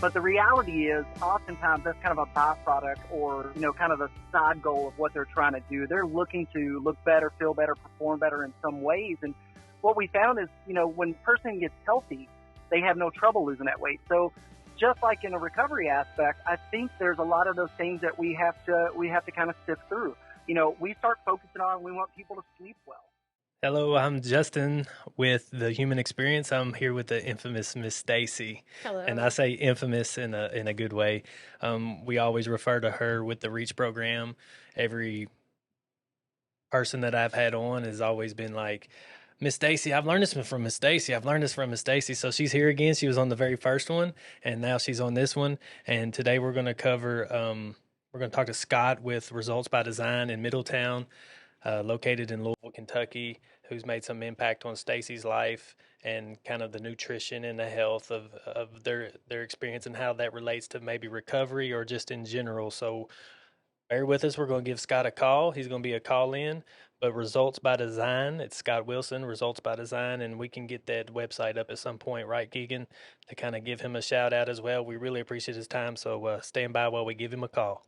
But the reality is, oftentimes that's kind of a byproduct or, kind of a side goal of what they're trying to do. They're looking to look better, feel better, perform better in some ways. And what we found is, when a person gets healthy, they have no trouble losing that weight. So just like in a recovery aspect, I think there's a lot of those things that we have to kind of sift through. We start focusing on, we want people to sleep well. Hello, I'm Justin with The Human Experience. I'm here with the infamous Miss Stacy. Hello. And I say infamous in a good way. We always refer to her with the REACH program. Every person that I've had on has always been like, Miss Stacy, I've learned this from Miss Stacy. I've learned this from Miss Stacy. So she's here again. She was on the very first one, and now she's on this one. And today we're going to cover, we're going to talk to Scott with Results by Design in Middletown, located in Louisville, Kentucky, who's made some impact on Stacy's life and kind of the nutrition and the health of their experience and how that relates to maybe recovery or just in general. So bear with us. We're going to give Scott a call. He's going to be a call-in, but Results by Design, it's Scott Willson, Results by Design, and we can get that website up at some point, right, Keegan, to kind of give him a shout-out as well. We really appreciate his time, so stand by while we give him a call.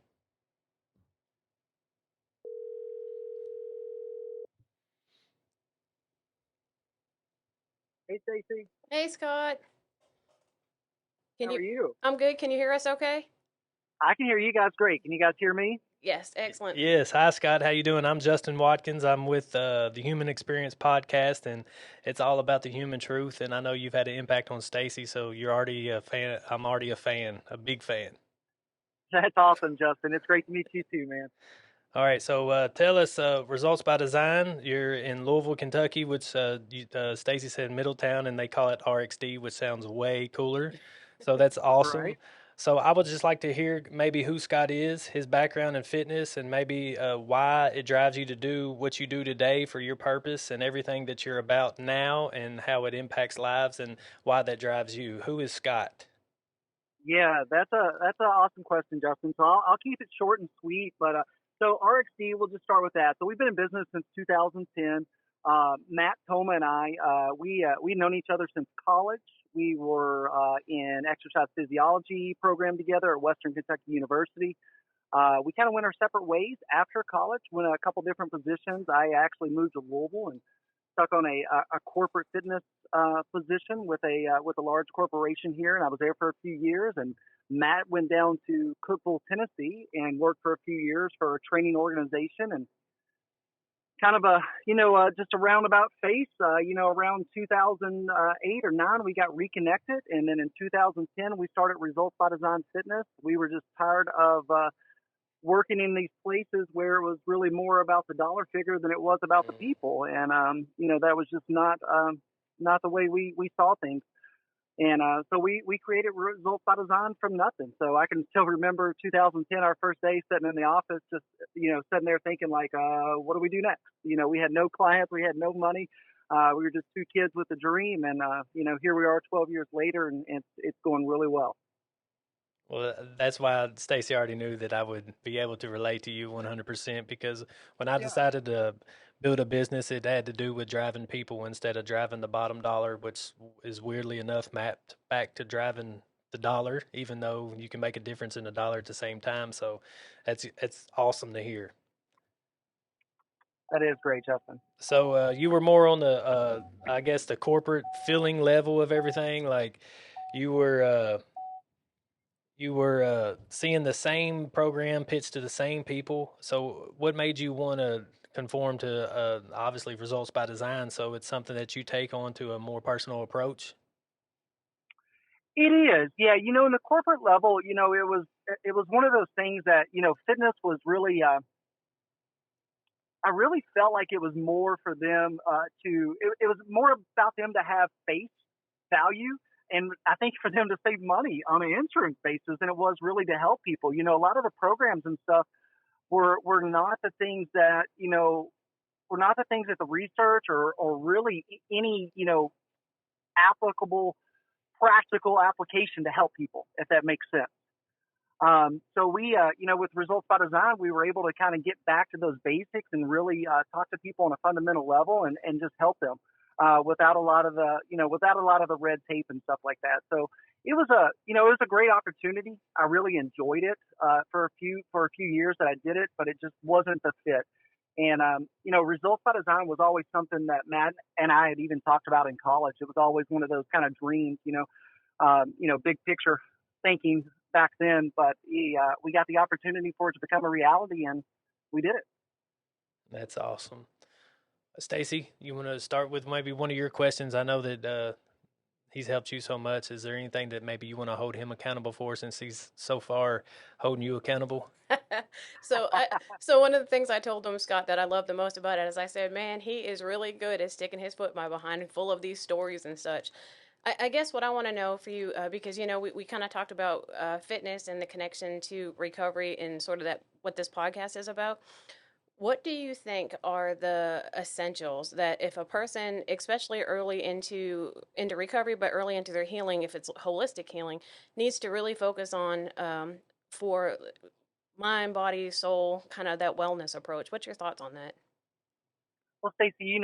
Hey, Stacy. Hey, Scott. How are you? I'm good. Can you hear us okay? I can hear you guys great. Can you guys hear me? Yes, excellent. Yes. Hi, Scott. How you doing? I'm Justin Watkins. I'm with the Human Experience podcast, and it's all about the human truth. And I know you've had an impact on Stacy, so you're already a fan. I'm already a fan, a big fan. That's awesome, Justin. It's great to meet you too, man. All right, so tell us, Results by Design. You're in Louisville, Kentucky, which Stacy said Middletown, and they call it RXD, which sounds way cooler. So that's awesome. Right. So I would just like to hear maybe who Scott is, his background in fitness, and maybe why it drives you to do what you do today for your purpose and everything that you're about now, and how it impacts lives and why that drives you. Who is Scott? Yeah, that's an awesome question, Justin. So I'll keep it short and sweet, but so RXD, we'll just start with that. So we've been in business since 2010. Matt, Toma, and I, we've known each other since college. We were in exercise physiology program together at Western Kentucky University. We kind of went our separate ways after college, went a couple different positions. I actually moved to Louisville and stuck on a corporate fitness position with a large corporation here, and I was there for a few years. And Matt went down to Cookeville, Tennessee, and worked for a few years for a training organization. And kind of just a roundabout face, around 2008 or 9, we got reconnected. And then in 2010, we started Results by Design Fitness. We were just tired of working in these places where it was really more about the dollar figure than it was about the people. And, that was just not the way we saw things. And so we created Results by Design from nothing. So I can still remember 2010, our first day sitting in the office, just, sitting there thinking like, what do we do next? We had no clients, we had no money. We were just two kids with a dream. And, here we are 12 years later, and it's going really well. Well, that's why Stacy already knew that I would be able to relate to you 100%, because when I decided to build a business, it had to do with driving people instead of driving the bottom dollar, which is weirdly enough mapped back to driving the dollar, even though you can make a difference in a dollar at the same time. So it's awesome to hear. That is great, Justin. So you were more on the, I guess, the corporate filling level of everything. Like you were seeing the same program pitched to the same people. So what made you want to conform to obviously Results by Design? So it's something that you take on to a more personal approach? It is. Yeah. In the corporate level, it was one of those things that, fitness was really, I really felt like it was more for them it was more about them to have face value. And I think for them to save money on an insurance basis than it was really to help people. A lot of the programs and stuff were not the things that, were not the things that the research or really any, applicable, practical application to help people, if that makes sense. So we, with Results by Design, we were able to kind of get back to those basics and really talk to people on a fundamental level and just help them. Without a lot of the red tape and stuff like that. So, it was a great opportunity. I really enjoyed it for a few years that I did it, but it just wasn't the fit. And results by design was always something that Matt and I had even talked about in college. It was always one of those kind of dreams, big picture thinking back then. But we got the opportunity for it to become a reality, and we did it. That's awesome. Stacy, you want to start with maybe one of your questions? I know that he's helped you so much. Is there anything that maybe you want to hold him accountable for, since he's so far holding you accountable? So one of the things I told him, Scott, that I love the most about it is I said, man, he is really good at sticking his foot in my behind and full of these stories and such. I guess what I want to know for you, because, we kind of talked about fitness and the connection to recovery and sort of what this podcast is about. What do you think are the essentials that if a person, especially early into recovery, but early into their healing, if it's holistic healing, needs to really focus on for mind, body, soul, kind of that wellness approach? What's your thoughts on that? Well, Stacy,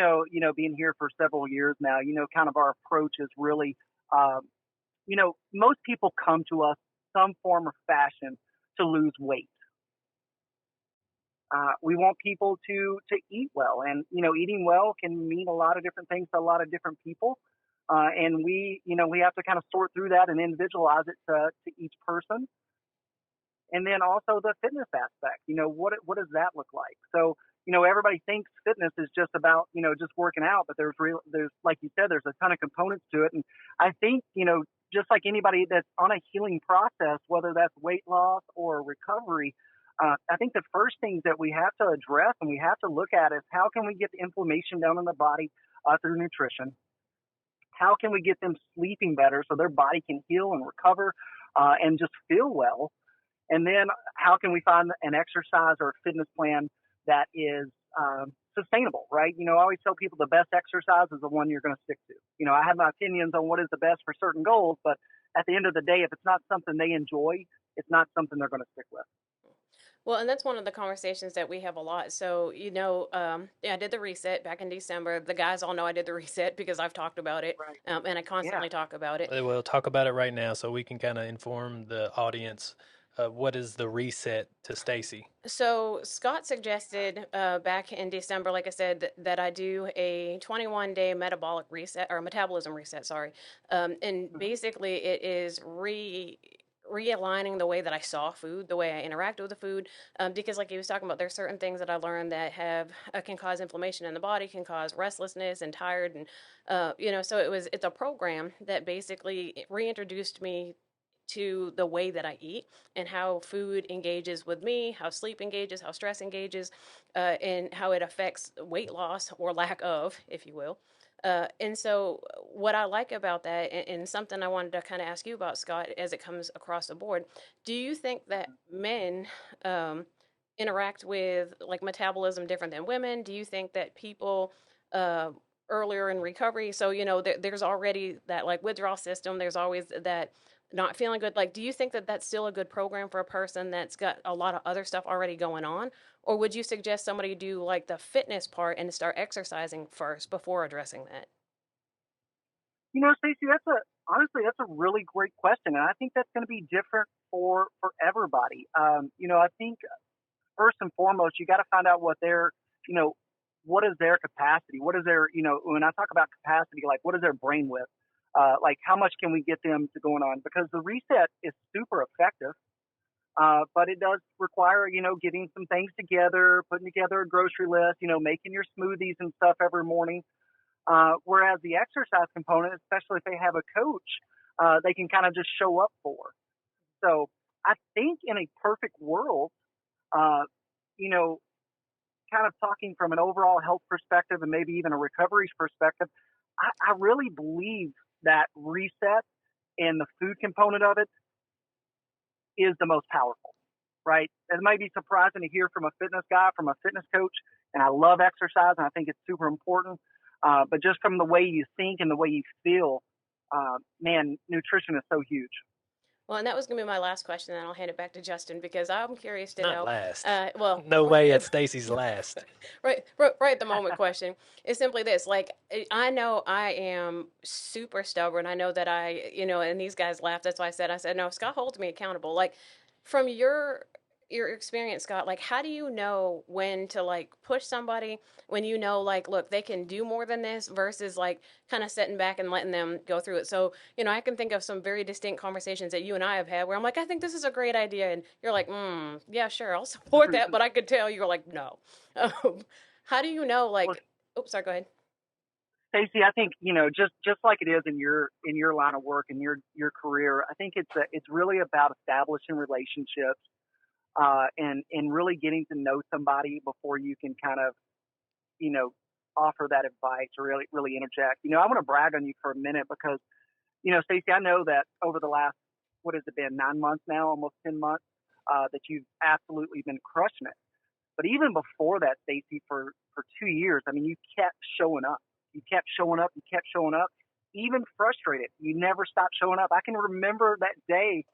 being here for several years now, kind of our approach is really, most people come to us some form or fashion to lose weight. We want people to eat well, and eating well can mean a lot of different things to a lot of different people, and we have to kind of sort through that and individualize it to each person. And then also the fitness aspect. What does that look like? So everybody thinks fitness is just about just working out, but there's like you said, there's a ton of components to it, and I think just like anybody that's on a healing process, whether that's weight loss or recovery. I think the first things that we have to address and we have to look at is how can we get the inflammation down in the body through nutrition? How can we get them sleeping better so their body can heal and recover and just feel well? And then how can we find an exercise or a fitness plan that is sustainable, right? I always tell people the best exercise is the one you're going to stick to. I have my opinions on what is the best for certain goals, but at the end of the day, if it's not something they enjoy, it's not something they're going to stick with. Well, and that's one of the conversations that we have a lot. So, I did the reset back in December. The guys all know I did the reset because I've talked about it, right. And I constantly talk about it. We'll talk about it right now so we can kind of inform the audience. What is the reset to Stacy? So Scott suggested back in December, like I said, that I do a 21-day metabolic reset or metabolism reset. Sorry, and basically it is realigning the way that I saw food, the way I interact with the food, because like he was talking about, there's certain things that I learned that can cause inflammation in the body, can cause restlessness and tired, and so it's a program that basically reintroduced me to the way that I eat and how food engages with me, how sleep engages, how stress engages, and how it affects weight loss or lack of, if you will. And so what I like about that, and something I wanted to kind of ask you about, Scott, as it comes across the board, do you think that men interact with like metabolism different than women? Do you think that people earlier in recovery, so, there's already that like withdrawal system, there's always that not feeling good. Like, do you think that that's still a good program for a person that's got a lot of other stuff already going on? Or would you suggest somebody do like the fitness part and start exercising first before addressing that? Stacey, honestly, that's a really great question. And I think that's going to be different for everybody. I think first and foremost, you got to find out what what is their capacity? What is their, when I talk about capacity, like what is their brain width? Like how much can we get them to going on? Because the reset is super effective, but it does require, getting some things together, putting together a grocery list, making your smoothies and stuff every morning. Whereas the exercise component, especially if they have a coach, they can kind of just show up for. So I think in a perfect world, kind of talking from an overall health perspective and maybe even a recovery perspective, I really believe that reset and the food component of it is the most powerful, right? It might be surprising to hear from a fitness guy, from a fitness coach, and I love exercise and I think it's super important. But just from the way you think and the way you feel, man, nutrition is so huge. Well, and that was going to be my last question, and I'll hand it back to Justin because I'm curious to Not know. last. Well, No way at Stacy's last. right at the moment question is simply this: like, I know I am super stubborn. I know that and these guys laughed. That's why I said, no, Scott holds me accountable. Like, from your experience, Scott, like, how do you know when to like push somebody when you know, like, look, they can do more than this versus like kind of sitting back and letting them go through it. So, I can think of some very distinct conversations that you and I have had where I'm like, I think this is a great idea. And you're like, yeah, sure, I'll support that. But I could tell you're like, no. How do you know, Well, like, oops, sorry, go ahead. Stacy, I think just like it is in your line of work and your career, I think it's really about establishing relationships and really getting to know somebody before you can kind of you know offer that advice or really interject. I want to brag on you for a minute because Stacy, I know that over the last what has it been 9 months now, almost 10 months, that you've absolutely been crushing it. But even before that, Stacy, for 2 years, I mean, you kept showing up. You kept showing up. You kept showing up. Even frustrated, you never stopped showing up. I can remember that day.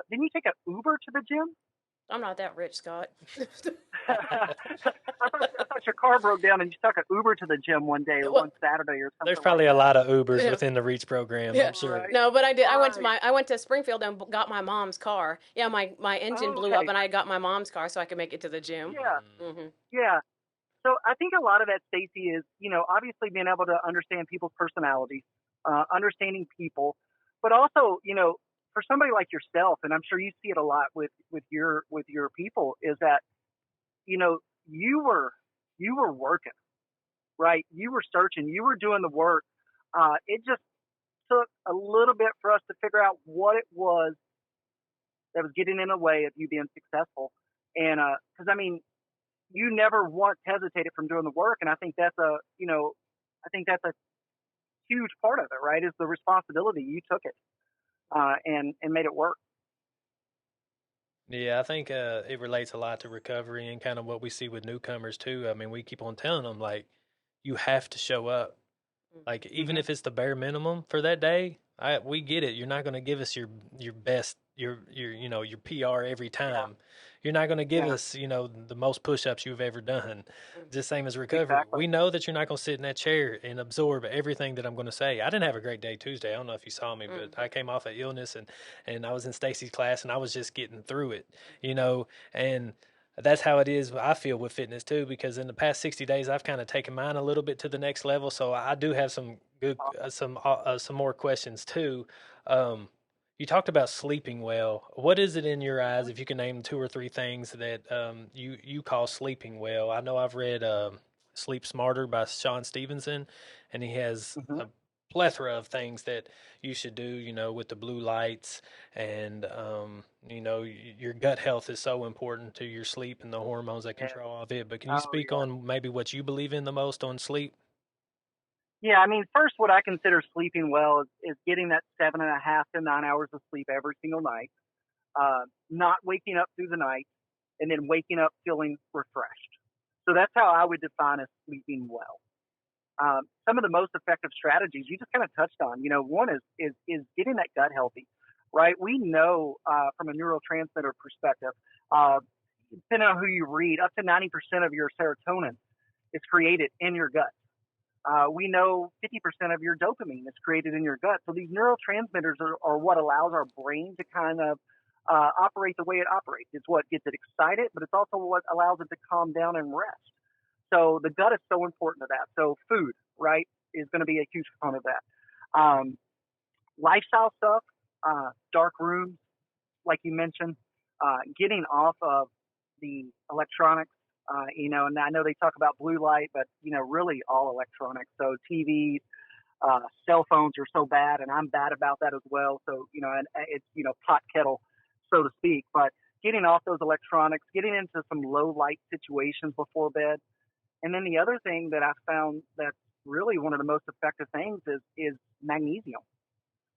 Didn't you take an Uber to the gym? I'm not that rich, Scott. I thought your car broke down and you took an Uber to the gym one day or Well, one Saturday or something. There's probably like a lot of Ubers yeah. within the Reach program, Yeah. I'm sure. Right. No, but I did. Right. I went to Springfield and got my mom's car. Yeah, my engine Oh, blew up, okay. and I got my mom's car so I could make it to the gym. Yeah. Hmm. Yeah. So I think a lot of that, Stacy, is obviously being able to understand people's personalities, understanding people, but also for somebody like yourself, and I'm sure you see it a lot with your people, is that you know you were working, right? You were searching, you were doing the work. It just took a little bit for us to figure out what it was that was getting in the way of you being successful, and because I mean you never once hesitated from doing the work. And I think that's a huge part of it, right? Is the responsibility. You took it, and made it work. Yeah, I think it relates a lot to recovery and kind of what we see with newcomers too. I mean, we keep on telling them like you have to show up. Like even Mm-hmm. if it's the bare minimum for that day, we get it. You're not going to give us your best your PR every Yeah. time. You're not going to give Yeah. us the most push-ups you've ever done. Just same as recovery. Exactly. We know that you're not going to sit in that chair and absorb everything that I'm going to say. I didn't have a great day Tuesday. I don't know if you saw me, but I came off of illness and I was in Stacy's class and I was just getting through it, and that's how it is. I feel with fitness too, because in the past 60 days, I've kind of taken mine a little bit to the next level. So I do have some good, some more questions too. Um, you talked about sleeping well. What is it in your eyes, if you can name 2 or 3 things that you call sleeping well? I know I've read Sleep Smarter by Sean Stevenson, and he has Mm-hmm. a plethora of things that you should do, with the blue lights and your gut health is so important to your sleep and the hormones that Yeah. control all of it. But can you Oh speak yeah. on maybe what you believe in the most on sleep? Yeah. I mean, first, what I consider sleeping well is getting that 7.5 to 9 hours of sleep every single night. Not waking up through the night and then waking up feeling refreshed. So that's how I would define as sleeping well. Some of the most effective strategies you just kind of touched on. One is getting that gut healthy, right? We know from a neurotransmitter perspective, uh, depending on who you read, up to 90% of your serotonin is created in your gut. We know 50% of your dopamine is created in your gut. So these neurotransmitters are what allows our brain to kind of operate the way it operates. It's what gets it excited, but it's also what allows it to calm down and rest. So the gut is so important to that. So food, right, is going to be a huge component of that. Lifestyle stuff, dark rooms, like you mentioned, getting off of the electronics, and I know they talk about blue light, but, really all electronics. So TVs, cell phones are so bad, and I'm bad about that as well. So, and it's, pot kettle, so to speak. But getting off those electronics, getting into some low light situations before bed. And then the other thing that I found that's really one of the most effective things is magnesium.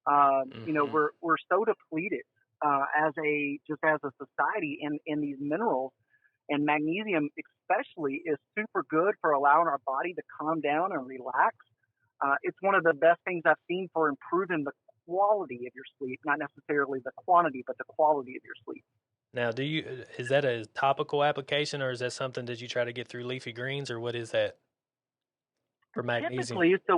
Mm-hmm. We're so depleted as a society in these minerals, and magnesium especially is super good for allowing our body to calm down and relax. It's one of the best things I've seen for improving quality of your sleep, not necessarily the quantity, but the quality of your sleep. Now, is that a topical application, or is that something that you try to get through leafy greens, or what is that for magnesium? Typically, so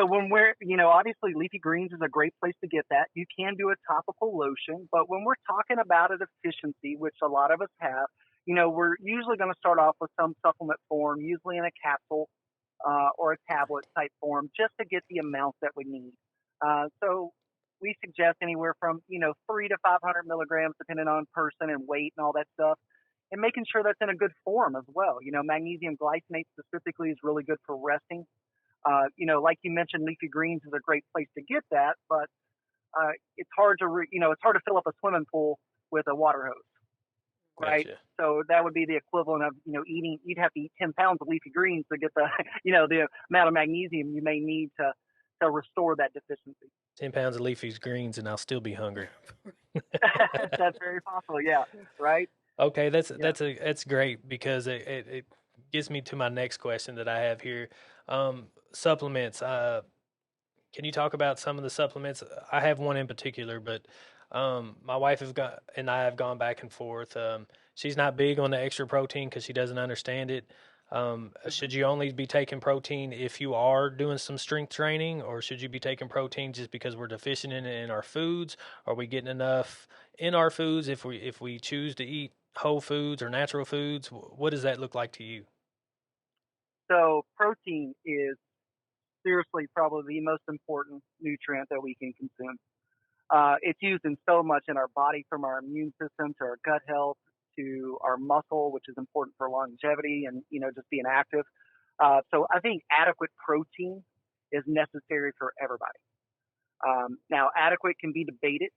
when we're, obviously leafy greens is a great place to get that. You can do a topical lotion, but when we're talking about a deficiency, which a lot of us have, we're usually going to start off with some supplement form, usually in a capsule or a tablet type form, just to get the amount that we need. So we suggest anywhere from, 3 to 500 milligrams, depending on person and weight and all that stuff, and making sure that's in a good form as well. Magnesium glycinate specifically is really good for resting. Like you mentioned, leafy greens is a great place to get that, but it's hard to, it's hard to fill up a swimming pool with a water hose, right? Gotcha. So that would be the equivalent of, you'd have to eat 10 pounds of leafy greens to get the, the amount of magnesium you may need to restore that deficiency. 10 pounds of leafy greens, and I'll still be hungry. That's very possible. Yeah. Right. Okay, that's great, because it gets me to my next question that I have here. Supplements. Can you talk about some of the supplements? I have one in particular, but my wife and I have gone back and forth. She's not big on the extra protein because she doesn't understand it. Should you only be taking protein if you are doing some strength training, or should you be taking protein just because we're deficient in it in our foods? Are we getting enough in our foods if we choose to eat whole foods or natural foods? What does that look like to you? So protein is seriously probably the most important nutrient that we can consume. It's used in so much in our body, from our immune system to our gut health to our muscle, which is important for longevity and, just being active. So I think adequate protein is necessary for everybody. Now, adequate can be debated.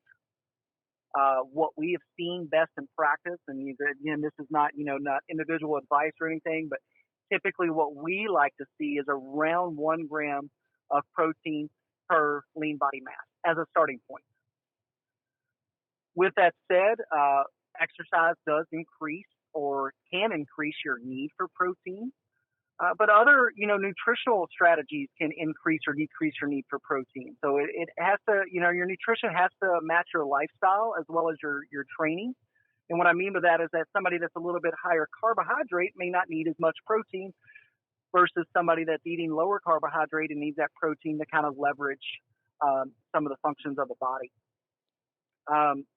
What we have seen best in practice, and again, this is not, not individual advice or anything, but typically what we like to see is around 1 gram of protein per lean body mass as a starting point. With that said, exercise does increase or can increase your need for protein. But other, nutritional strategies can increase or decrease your need for protein. So it has to, your nutrition has to match your lifestyle as well as your training. And what I mean by that is that somebody that's a little bit higher carbohydrate may not need as much protein versus somebody that's eating lower carbohydrate and needs that protein to kind of leverage some of the functions of the body.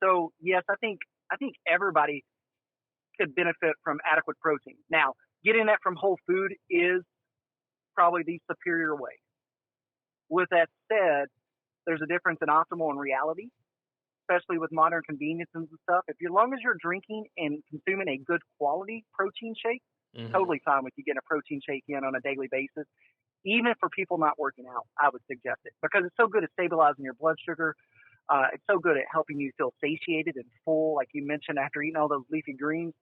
So yes, I think everybody could benefit from adequate protein. Now, getting that from whole food is probably the superior way. With that said, there's a difference in optimal and reality, especially with modern conveniences and stuff. As long as you're drinking and consuming a good quality protein shake, totally fine with you getting a protein shake in on a daily basis. Even for people not working out, I would suggest it, because it's so good at stabilizing your blood sugar. It's so good at helping you feel satiated and full. Like you mentioned, after eating all those leafy greens,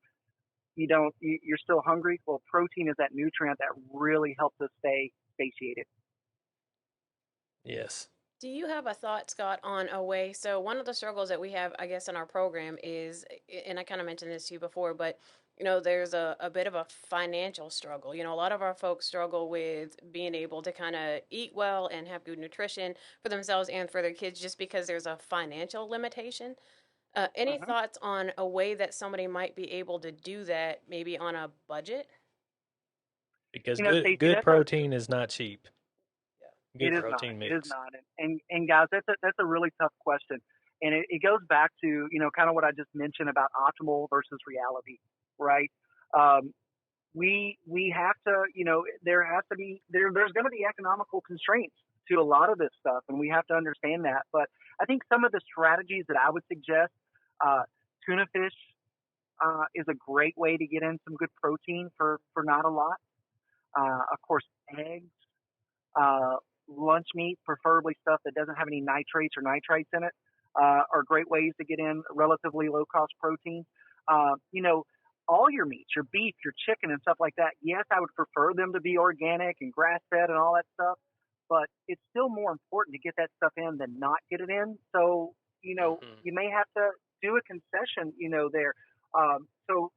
you're still hungry. Well, protein is that nutrient that really helps us stay satiated. Yes. Do you have a thought, Scott, on a way? So one of the struggles that we have, I guess, in our program is, and I kind of mentioned this to you before, but, there's a bit of a financial struggle. A lot of our folks struggle with being able to kind of eat well and have good nutrition for themselves and for their kids, just because there's a financial limitation. Any thoughts on a way that somebody might be able to do that, maybe on a budget? Because Stacey, good protein is not cheap. It is not. It is not. And guys, that's a really tough question. And it goes back to, kind of what I just mentioned about optimal versus reality, right? We have to, there's going to be economical constraints to a lot of this stuff, and we have to understand that. But I think some of the strategies that I would suggest, tuna fish is a great way to get in some good protein for not a lot. Of course, eggs, lunch meat, preferably stuff that doesn't have any nitrates or nitrites in it, are great ways to get in relatively low-cost protein. All your meats, your beef, your chicken, and stuff like that, yes, I would prefer them to be organic and grass-fed and all that stuff, but it's still more important to get that stuff in than not get it in. So, you may have to do a concession, there. So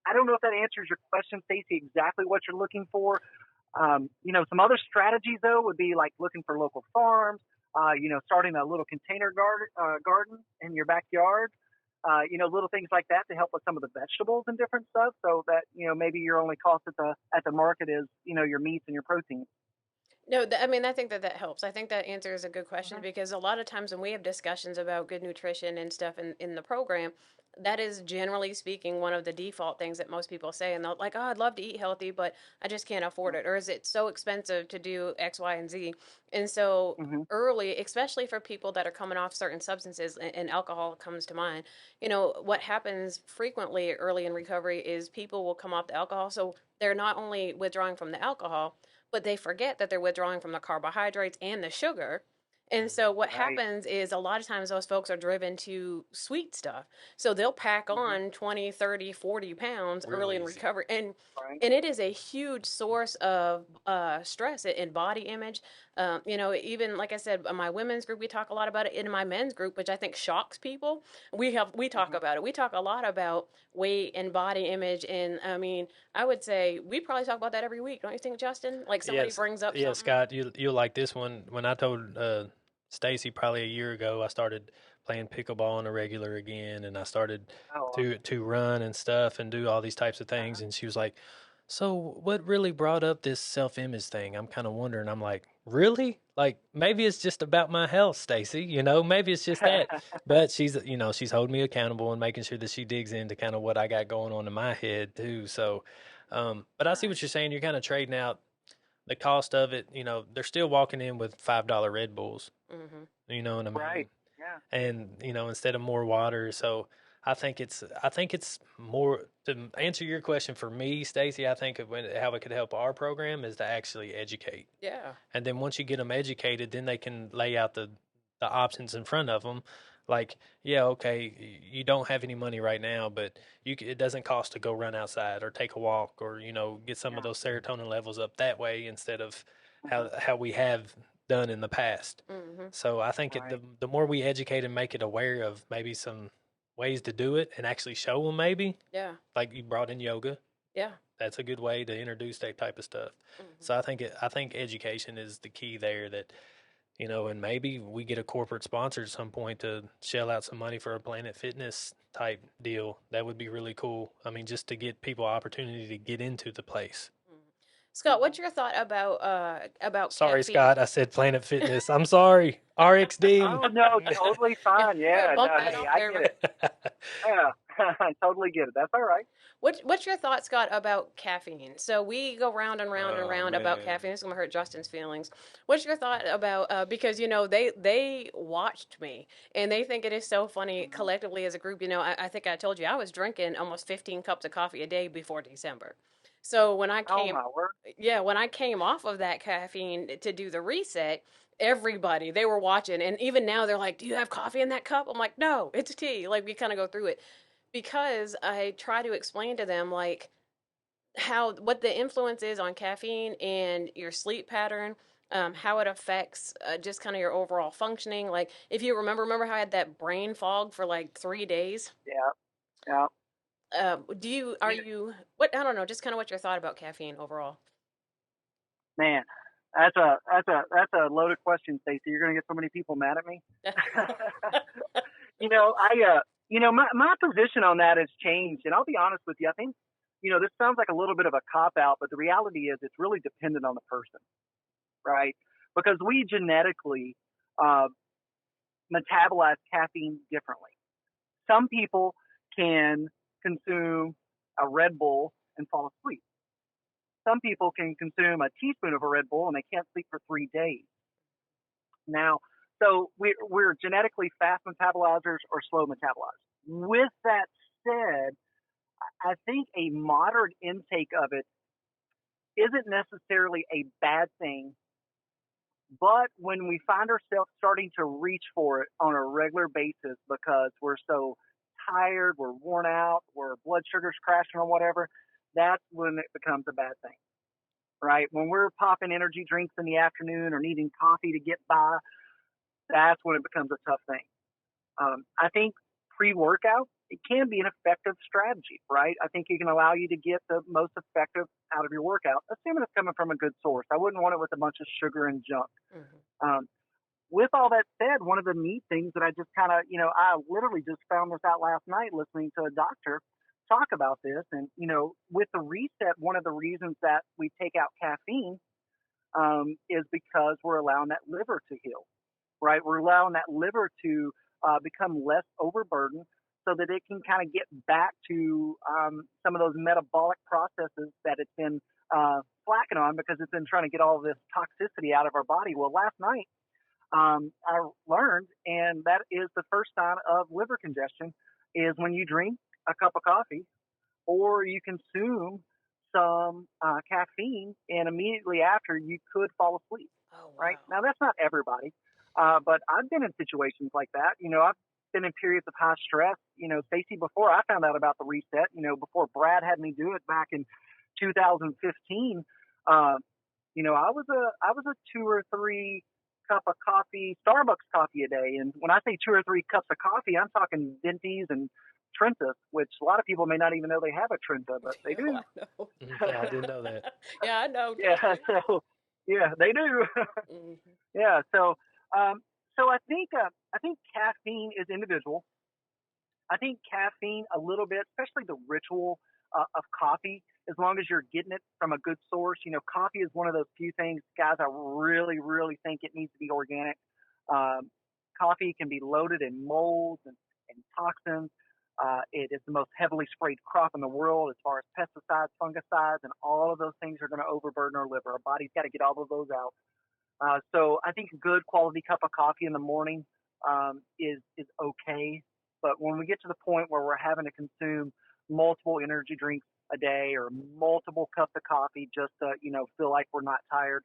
I don't know if that answers your question, Stacy, exactly what you're looking for. Some other strategies, though, would be like looking for local farms, starting a little container garden in your backyard. Little things like that to help with some of the vegetables and different stuff, so that maybe your only cost at the market is your meats and your proteins. No, I mean, I think that helps. I think that answers a good question Mm-hmm. because a lot of times when we have discussions about good nutrition and stuff in the program, that is generally speaking one of the default things that most people say. And they're like, oh, I'd love to eat healthy, but I just can't afford it. Or is it so expensive to do X, Y, and Z? And so Mm-hmm. early, especially for people that are coming off certain substances, and alcohol comes to mind, what happens frequently early in recovery is people will come off the alcohol. So they're not only withdrawing from the alcohol, but they forget that they're withdrawing from the carbohydrates and the sugar. And so what Right. happens is a lot of times those folks are driven to sweet stuff. So they'll pack Mm-hmm. on 20, 30, 40 pounds early Really in easy. recovery. And Right. and it is a huge source of stress in body image. Even like I said, in my women's group, we talk a lot about it. In my men's group, which I think shocks people, we talk Mm-hmm. about it. We talk a lot about weight and body image. And I mean, I would say we probably talk about that every week, don't you think, Justin? Like somebody Yes, brings up yeah, something. Scott, you'll like this one. When I told Stacy probably a year ago, I started playing pickleball on a regular again, and I started Oh. to run and stuff and do all these types of things. Uh-huh. And she was like, "So, what really brought up this self-image thing?" I'm kind of wondering. I'm like, "Really? Like, maybe it's just about my health, Stacy. Maybe it's just that." But she's holding me accountable and making sure that she digs into kind of what I got going on in my head too. So, but I see Right. what you're saying. You're kind of trading out the cost of it. They're still walking in with $5 Red Bulls. Hmm. You know what I mean? Right. Yeah. And instead of more water. So I think it's more to answer your question for me, Stacy. I think how it could help our program is to actually educate. Yeah. And then once you get them educated, then they can lay out the options in front of them. Like, yeah, okay, you don't have any money right now, but it doesn't cost to go run outside or take a walk or get some of Yeah. those serotonin levels up that way instead of Mm-hmm. how we have done in the past. Hmm. So I think Right. the more we educate and make it aware of maybe some ways to do it and actually show them, maybe Yeah. like you brought in yoga, Yeah. that's a good way to introduce that type of stuff. Hmm. So I think education is the key there. That and maybe we get a corporate sponsor at some point to shell out some money for a Planet Fitness type deal. That would be really cool. I mean, just to get people opportunity to get into the place. Scott, Mm-hmm. what's your thought about Sorry, caffeine? Scott. I said Planet Fitness. I'm sorry. RXD. Oh no, totally fine. Yeah, Yeah. No, bump that hey, off I there. get it. Yeah. I totally get it. That's all right. What's your thought, Scott, about caffeine? So we go round and round and Oh round about man. caffeine. It's gonna hurt Justin's feelings. What's your thought about because they watched me and they think it is so funny Mm-hmm. collectively as a group. I think I told you I was drinking almost 15 cups of coffee a day before December. So Oh my word. when I came off of that caffeine to do the reset, everybody they were watching, and even now they're like, "Do you have coffee in that cup?" I'm like, "No, it's tea." Like we kind of go through it because I try to explain to them like what the influence is on caffeine and your sleep pattern, how it affects just kind of your overall functioning. Like if you remember how I had that brain fog for like 3 days. Yeah. Yeah. Are you what I don't know, just kind of what your thought about caffeine overall. Man, that's a loaded question, Stacy. You're gonna get so many people mad at me. My position on that has changed, and I'll be honest with you. I think, this sounds like a little bit of a cop out, but the reality is it's really dependent on the person, right? Because we genetically uh, metabolize caffeine differently. Some people can consume a Red Bull and fall asleep. Some people can consume a teaspoon of a Red Bull and they can't sleep for 3 days. Now, so we're genetically fast metabolizers or slow metabolizers. With that said, I think a moderate intake of it isn't necessarily a bad thing, but when we find ourselves starting to reach for it on a regular basis because we're so tired, we're worn out, our blood sugar's crashing or whatever, that's when it becomes a bad thing, right? When we're popping energy drinks in the afternoon or needing coffee to get by, that's when it becomes a tough thing. I think pre-workout, it can be an effective strategy, right? I think it can allow you to get the most effective out of your workout, assuming it's coming from a good source. I wouldn't want it with a bunch of sugar and junk. Mm-hmm. with all that said, one of the neat things that I just kind of, I literally just found this out last night listening to a doctor talk about this. And, with the reset, one of the reasons that we take out caffeine is because we're allowing that liver to heal, right? We're allowing that liver to become less overburdened so that it can kind of get back to some of those metabolic processes that it's been slacking on because it's been trying to get all this toxicity out of our body. Well, last night I learned, and that is the first sign of liver congestion, is when you drink a cup of coffee or you consume some caffeine, and immediately after you could fall asleep. Oh, wow. Right? Now, that's not everybody, but I've been in situations like that. I've been in periods of high stress. Stacy, before I found out about the reset, before Brad had me do it back in 2015, I was a 2 or 3 cup of coffee, Starbucks coffee a day. And when I say 2 or 3 cups of coffee, I'm talking Ventis and Trentas, which a lot of people may not even know they have a Trenta, but they do. Oh, I know. Yeah, I didn't know that. Yeah, I know. Yeah, so yeah, they do. Mhm. Yeah, so I think caffeine is individual. I think caffeine a little bit, especially the ritual of coffee, as long as you're getting it from a good source. Coffee is one of those few things, guys, I really, really think it needs to be organic. Coffee can be loaded in molds and toxins. It is the most heavily sprayed crop in the world as far as pesticides, fungicides, and all of those things are going to overburden our liver. Our body's got to get all of those out. So I think a good quality cup of coffee in the morning is okay. But when we get to the point where we're having to consume multiple energy drinks a day or multiple cups of coffee just to, feel like we're not tired,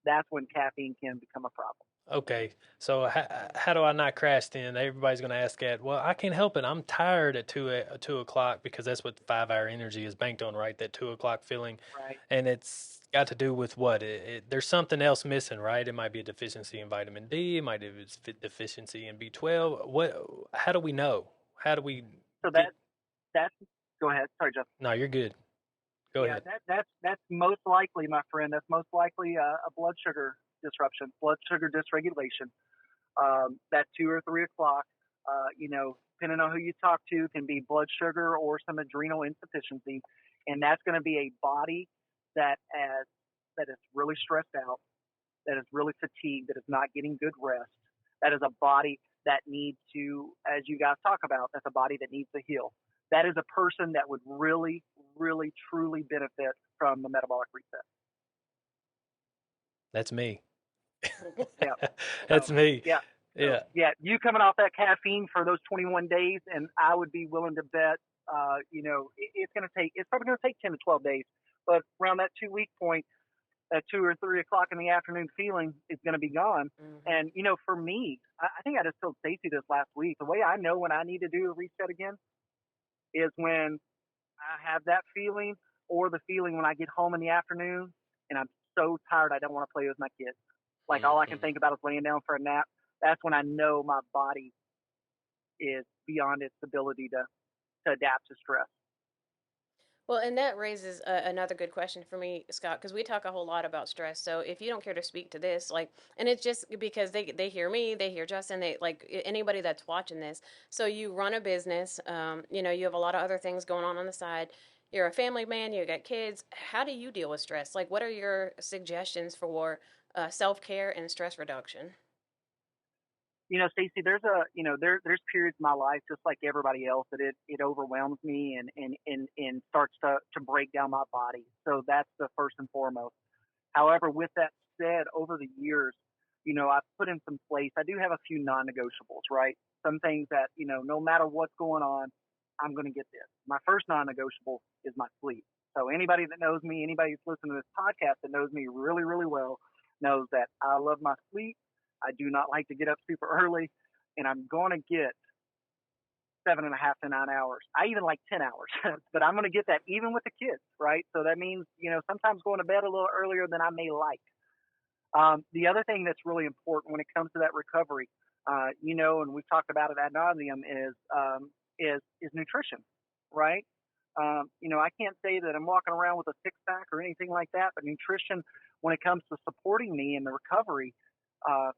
that's when caffeine can become a problem. Okay, so how do I not crash then? Everybody's going to ask that. Well, I can't help it. I'm tired at 2 o'clock because that's what 5-hour energy is banked on, right? That 2 o'clock feeling. Right. And it's got to do with what? There's something else missing, right? It might be a deficiency in vitamin D. It might be a deficiency in B12. How do we know? How do we So get... that's, go ahead. Sorry, Justin. No, you're good. Go ahead. That's most likely, my friend. That's most likely a blood sugar disruption, blood sugar dysregulation. That 2 or 3 o'clock, depending on who you talk to, can be blood sugar or some adrenal insufficiency, and that's going to be a body that is really stressed out, that is really fatigued, that is not getting good rest. That is a body that needs to, as you guys talk about, that's a body that needs to heal. That is a person that would really, really, truly benefit from the metabolic reset. That's me. Yeah. That's me. Yeah. Yeah. Yeah. You coming off that caffeine for those 21 days, and I would be willing to bet, it's probably going to take 10 to 12 days, but around that 2-week point, that 2 or 3 o'clock in the afternoon feeling is going to be gone. Mhm. And, for me, I think I just told Stacy this last week, the way I know when I need to do a reset again is when I have that feeling or the feeling when I get home in the afternoon and I'm so tired I don't want to play with my kids. Like all I can think about is laying down for a nap. That's when I know my body is beyond its ability to adapt to stress. Well, and that raises another good question for me, Scott, because we talk a whole lot about stress. So if you don't care to speak to this, and it's just because they hear me, they hear Justin, they anybody that's watching this. So you run a business, you have a lot of other things going on the side. You're a family man, you got kids. How do you deal with stress? Like, what are your suggestions for self-care and stress reduction? Stacy, there's periods in my life, just like everybody else, that it overwhelms me and starts to break down my body. So that's the first and foremost. However, with that said, over the years, I've put in some place. I do have a few non-negotiables, right? Some things that, no matter what's going on, I'm going to get this. My first non-negotiable is my sleep. So anybody that knows me, anybody who's listening to this podcast that knows me really, really well, knows that I love my sleep. I do not like to get up super early, and I'm going to get 7.5 to 9 hours. I even like 10 hours, but I'm going to get that even with the kids, right? So that means, sometimes going to bed a little earlier than I may like. The other thing that's really important when it comes to that recovery, and we've talked about it ad nauseum, is nutrition, right? I can't say that I'm walking around with a six-pack or anything like that, but nutrition, when it comes to supporting me in the recovery,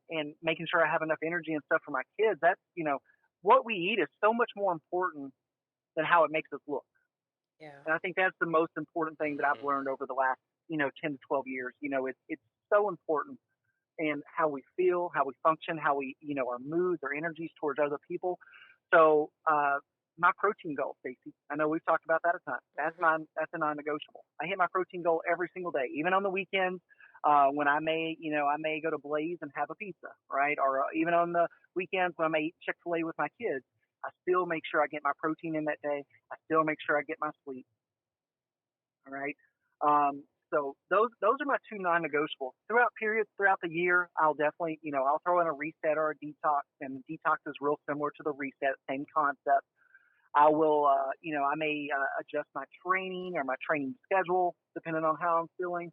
and making sure I have enough energy and stuff for my kids. That's, what we eat is so much more important than how it makes us look. Yeah. And I think that's the most important thing that I've learned over the last, 10 to 12 years. It's so important in how we feel, how we function, how we, our moods, our energies towards other people. So, my protein goal, Stacy, I know we've talked about that a ton. That's a non-negotiable. I hit my protein goal every single day, even on the weekends, when I may go to Blaze and have a pizza, right? Or even on the weekends when I may eat Chick-fil-A with my kids, I still make sure I get my protein in that day. I still make sure I get my sleep. All right. So those are my two non-negotiables. Throughout the year, I'll definitely, I'll throw in a reset or a detox, and the detox is real similar to the reset, same concept. I will, I may adjust my training or my training schedule depending on how I'm feeling.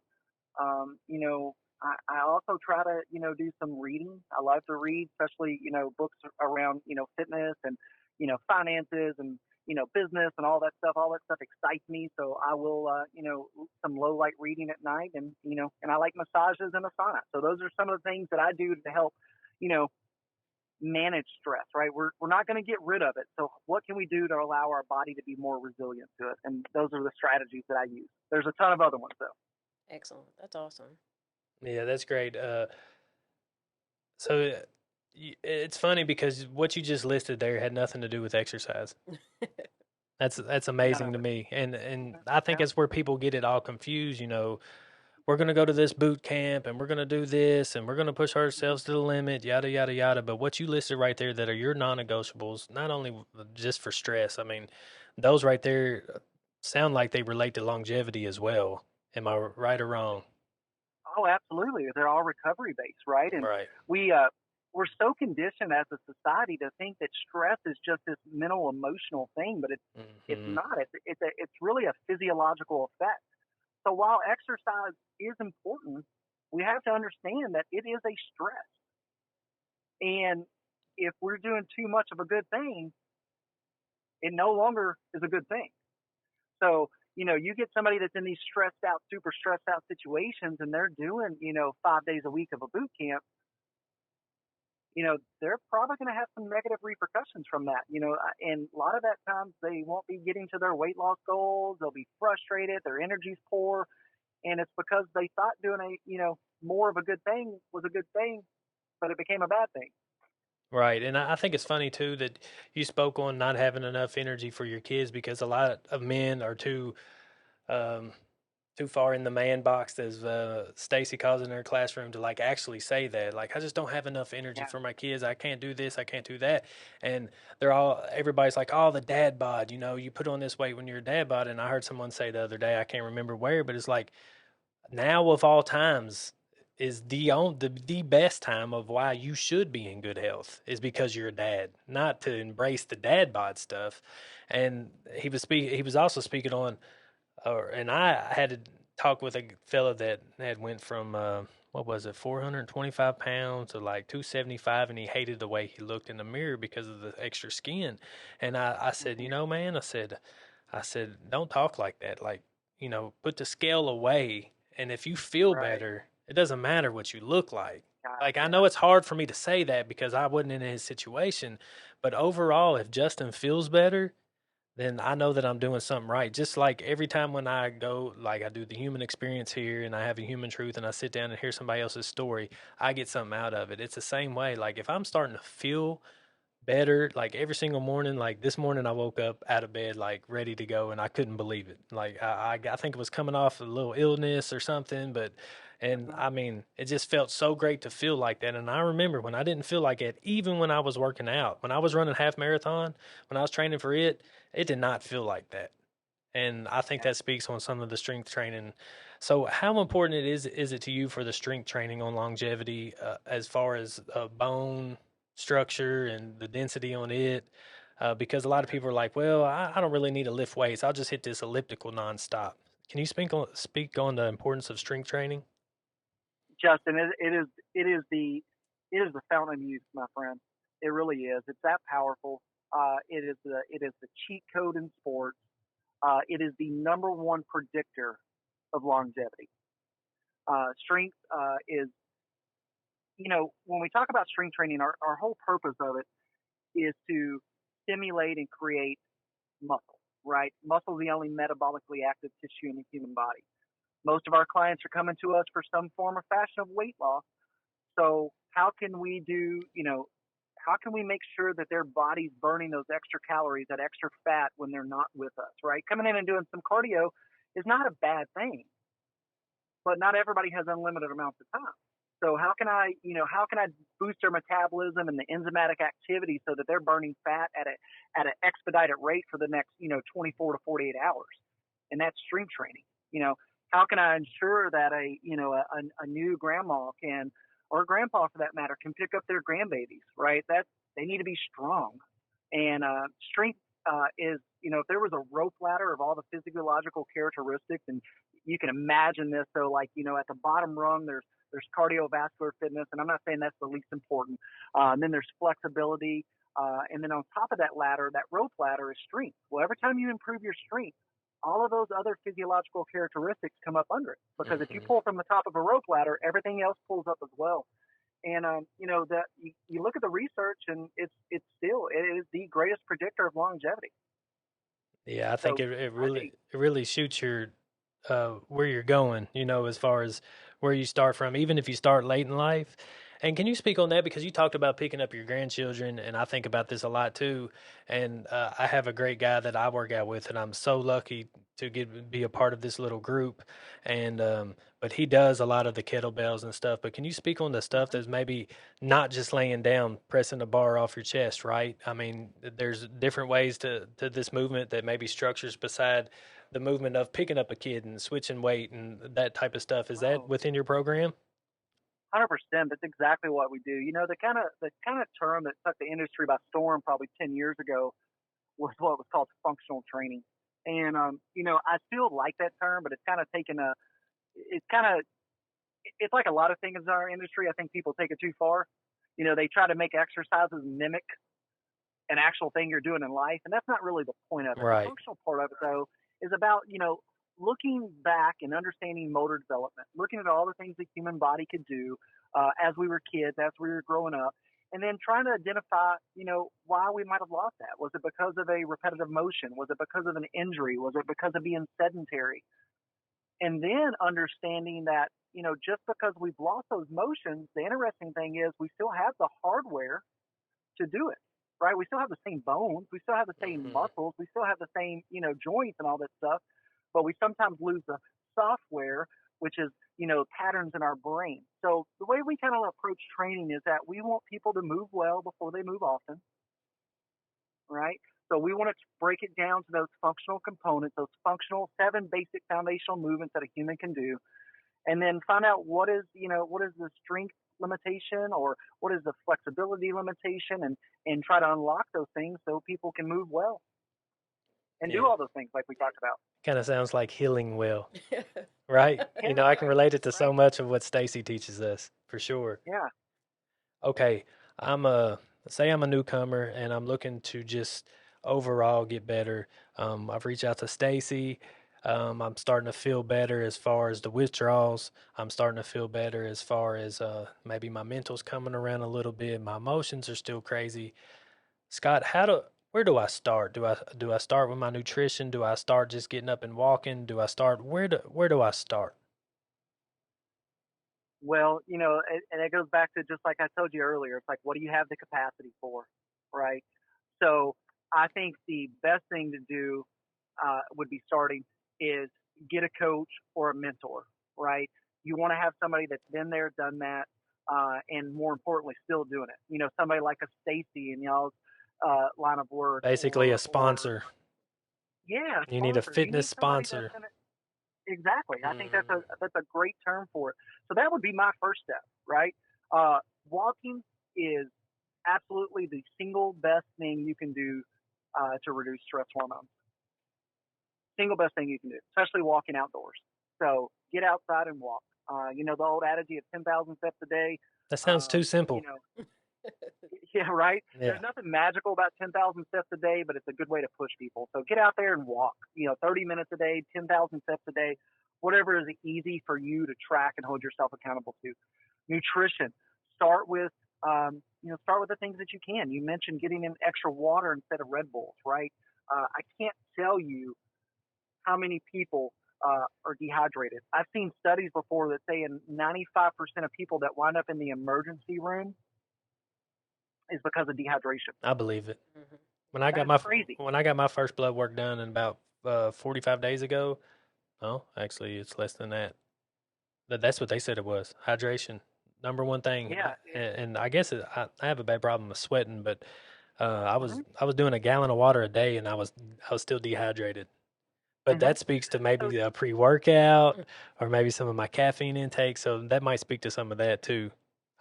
I also try to, do some reading. I love to read, especially, books around, fitness and, finances and, business and all that stuff. All that stuff excites me. So I will, some low light reading at night, and, and I like massages and a sauna. So those are some of the things that I do to help, manage stress, right? We're not going to get rid of it. So what can we do to allow our body to be more resilient to it? And those are the strategies that I use. There's a ton of other ones though. Excellent. That's awesome. Yeah, that's great. So it's funny because what you just listed there had nothing to do with exercise. That's amazing to me. And I think it's where people get it all confused, we're going to go to this boot camp and we're going to do this and we're going to push ourselves to the limit, yada, yada, yada. But what you listed right there that are your non-negotiables, not only just for stress, I mean, those right there sound like they relate to longevity as well. Am I right or wrong? Oh, absolutely. They're all recovery based, right? And right. We're so conditioned as a society to think that stress is just this mental, emotional thing, but it's not. It's really a physiological effect. So while exercise is important, we have to understand that it is a stress. And if we're doing too much of a good thing, it no longer is a good thing. So, you get somebody that's in these super stressed out situations, and they're doing, 5 days a week of a boot camp, they're probably going to have some negative repercussions from that, and a lot of that times they won't be getting to their weight loss goals. They'll be frustrated. Their energy's poor. And it's because they thought doing more of a good thing was a good thing, but it became a bad thing. Right. And I think it's funny too that you spoke on not having enough energy for your kids because a lot of men are too far in the man box, as Stacy calls in her classroom, to like actually say that. Like, I just don't have enough energy for my kids. I can't do this. I can't do that. And everybody's like, oh, the dad bod, you put on this weight when you're a dad bod. And I heard someone say the other day, I can't remember where, but it's like, now of all times is the best time of why you should be in good health is because you're a dad, not to embrace the dad bod stuff. And he was also speaking on, and I had to talk with a fella that had went from what was it, 425 pounds to like 275, and he hated the way he looked in the mirror because of the extra skin. And I said, man, I said, don't talk like that. Like, put the scale away. And if you feel better, it doesn't matter what you look like. Like, I know it's hard for me to say that because I wasn't in his situation, but overall, if Justin feels better, then I know that I'm doing something right. Just like every time when I go, like I do the human experience here and I have a human truth and I sit down and hear somebody else's story, I get something out of it. It's the same way. Like, if I'm starting to feel better, like every single morning, like this morning I woke up out of bed like ready to go and I couldn't believe it. Like I think it was coming off a little illness or something, but I mean, it just felt so great to feel like that. And I remember when I didn't feel like it, even when I was working out, when I was running half marathon, when I was training for it did not feel like that. And I think that speaks on some of the strength training. So how important is it to you for the strength training on longevity, as far as bone structure and the density on it? Because a lot of people are like, well, I don't really need to lift weights. I'll just hit this elliptical nonstop. Can you speak on the importance of strength training? Justin, it is the fountain of youth, my friend. It really is. It's that powerful. It is the cheat code in sports. It is the number one predictor of longevity. Strength is when we talk about strength training, our whole purpose of it is to stimulate and create muscle, right? Muscle is the only metabolically active tissue in the human body. Most of our clients are coming to us for some form or fashion of weight loss. So how can we how can we make sure that their body's burning those extra calories, that extra fat when they're not with us, right? Coming in and doing some cardio is not a bad thing, but not everybody has unlimited amounts of time. So how can I boost their metabolism and the enzymatic activity so that they're burning fat at an expedited rate for the next, 24 to 48 hours? And that's strength training. How can I ensure that a new grandma can, or grandpa for that matter, can pick up their grandbabies, right? They need to be strong. And strength is, if there was a rope ladder of all the physiological characteristics, and you can imagine this, so like, at the bottom rung, there's cardiovascular fitness, and I'm not saying that's the least important. And then there's flexibility. And then on top of that ladder, that rope ladder is strength. Well, every time you improve your strength, all of those other physiological characteristics come up under it. Because if you pull from the top of a rope ladder, everything else pulls up as well. And, that you look at the research, and it is the greatest predictor of longevity. Yeah, I think it really shoots your where you're going, as far as where you start from, even if you start late in life. And can you speak on that? Because you talked about picking up your grandchildren, and I think about this a lot too. And I have a great guy that I work out with, and I'm so lucky to be a part of this little group. And but he does a lot of the kettlebells and stuff. But can you speak on the stuff that's maybe not just laying down, pressing a bar off your chest, right? I mean, there's different ways to this movement that maybe structures beside the movement of picking up a kid and switching weight and that type of stuff. Is that within your program? 100%. That's exactly what we do. The kind of term that took the industry by storm probably 10 years ago was what was called functional training. And I still like that term, but it's kind of it's like a lot of things in our industry. I think people take it too far. They try to make exercises mimic an actual thing you're doing in life, and that's not really the point of it. Right. The functional part of it, though, is about looking back and understanding motor development, looking at all the things the human body could do as we were kids, as we were growing up, and then trying to identify, why we might have lost that. Was it because of a repetitive motion? Was it because of an injury? Was it because of being sedentary? And then understanding that, just because we've lost those motions, the interesting thing is we still have the hardware to do it, right? We still have the same bones. We still have the same muscles. We still have the same, joints and all that stuff. But we sometimes lose the software, which is, patterns in our brain. So the way we kind of approach training is that we want people to move well before they move often, right? So we want to break it down to those functional components, those functional 7 basic foundational movements that a human can do, and then find out what is the strength limitation or what is the flexibility limitation, and try to unlock those things so people can move well and do all those things like we talked about. Kind of sounds like healing well, right? I can relate it to so much of what Stacy teaches us, for sure. Yeah. Okay, say I'm a newcomer and I'm looking to just overall get better. I've reached out to Stacy. I'm starting to feel better as far as the withdrawals. I'm starting to feel better as far as maybe my mental's coming around a little bit. My emotions are still crazy. Scott, where do I start? Do I start with my nutrition? Do I start just getting up and walking? Where do I start? Well, and it goes back to just like I told you earlier. It's like, what do you have the capacity for, right? So I think the best thing to do would be starting is get a coach or a mentor, right? You want to have somebody that's been there, done that, and more importantly, still doing it. Somebody like a Stacy in y'all's line of work. Basically a sponsor. Yeah. You need a fitness sponsor. Exactly. I think that's a great term for it. So that would be my first step, right? Walking is absolutely the single best thing you can do to reduce stress hormones. Single best thing you can do, especially walking outdoors. So get outside and walk. The old adage of 10,000 steps a day. That sounds too simple. Yeah, right? Yeah. There's nothing magical about 10,000 steps a day, but it's a good way to push people. So get out there and walk, 30 minutes a day, 10,000 steps a day, whatever is easy for you to track and hold yourself accountable to. Nutrition, start with, start with the things that you can. You mentioned getting in extra water instead of Red Bulls, right? I can't tell you how many people are dehydrated. I've seen studies before that say 95% of people that wind up in the emergency room is because of dehydration. I believe it. Mm-hmm. When I got my first blood work done in about 45 days ago, oh, actually it's less than that. That's what they said it was. Hydration, number one thing. Yeah. And I guess I have a bad problem with sweating, but I was Mm-hmm. doing a gallon of water a day, and I was still dehydrated. But Mm-hmm. that speaks to maybe a pre-workout or maybe some of my caffeine intake. So that might speak to some of that too.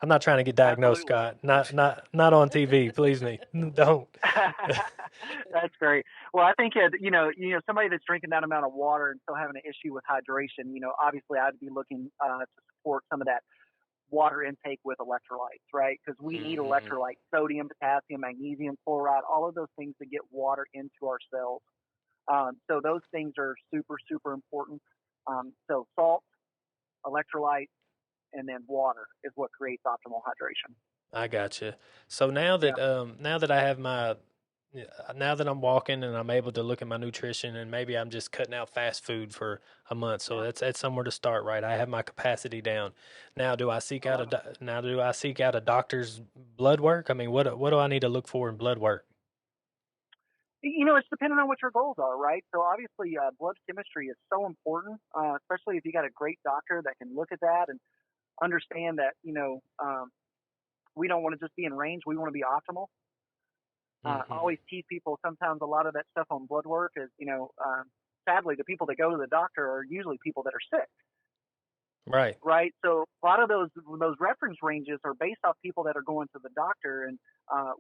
I'm not trying to get diagnosed, Absolutely. Scott. Not on TV, please me. Don't. That's great. Well, I think somebody that's drinking that amount of water and still having an issue with hydration, obviously I'd be looking to support some of that water intake with electrolytes, right? Because we need electrolytes, sodium, potassium, magnesium, chloride, all of those things to get water into our cells. So those things are super, super important. So salt, electrolytes, and then water is what creates optimal hydration. I gotcha. So now that I have now that I'm walking and I'm able to look at my nutrition, and maybe I'm just cutting out fast food for a month, so that's somewhere to start, right? I have my capacity down. Now, do I seek out a doctor's blood work? I mean, what do I need to look for in blood work? It's dependent on what your goals are, right? So obviously, blood chemistry is so important, especially if you got a great doctor that can look at that and understand that, we don't want to just be in range. We want to be optimal. I always tease people sometimes a lot of that stuff on blood work is, sadly, the people that go to the doctor are usually people that are sick. Right. Right. So a lot of those reference ranges are based off people that are going to the doctor, and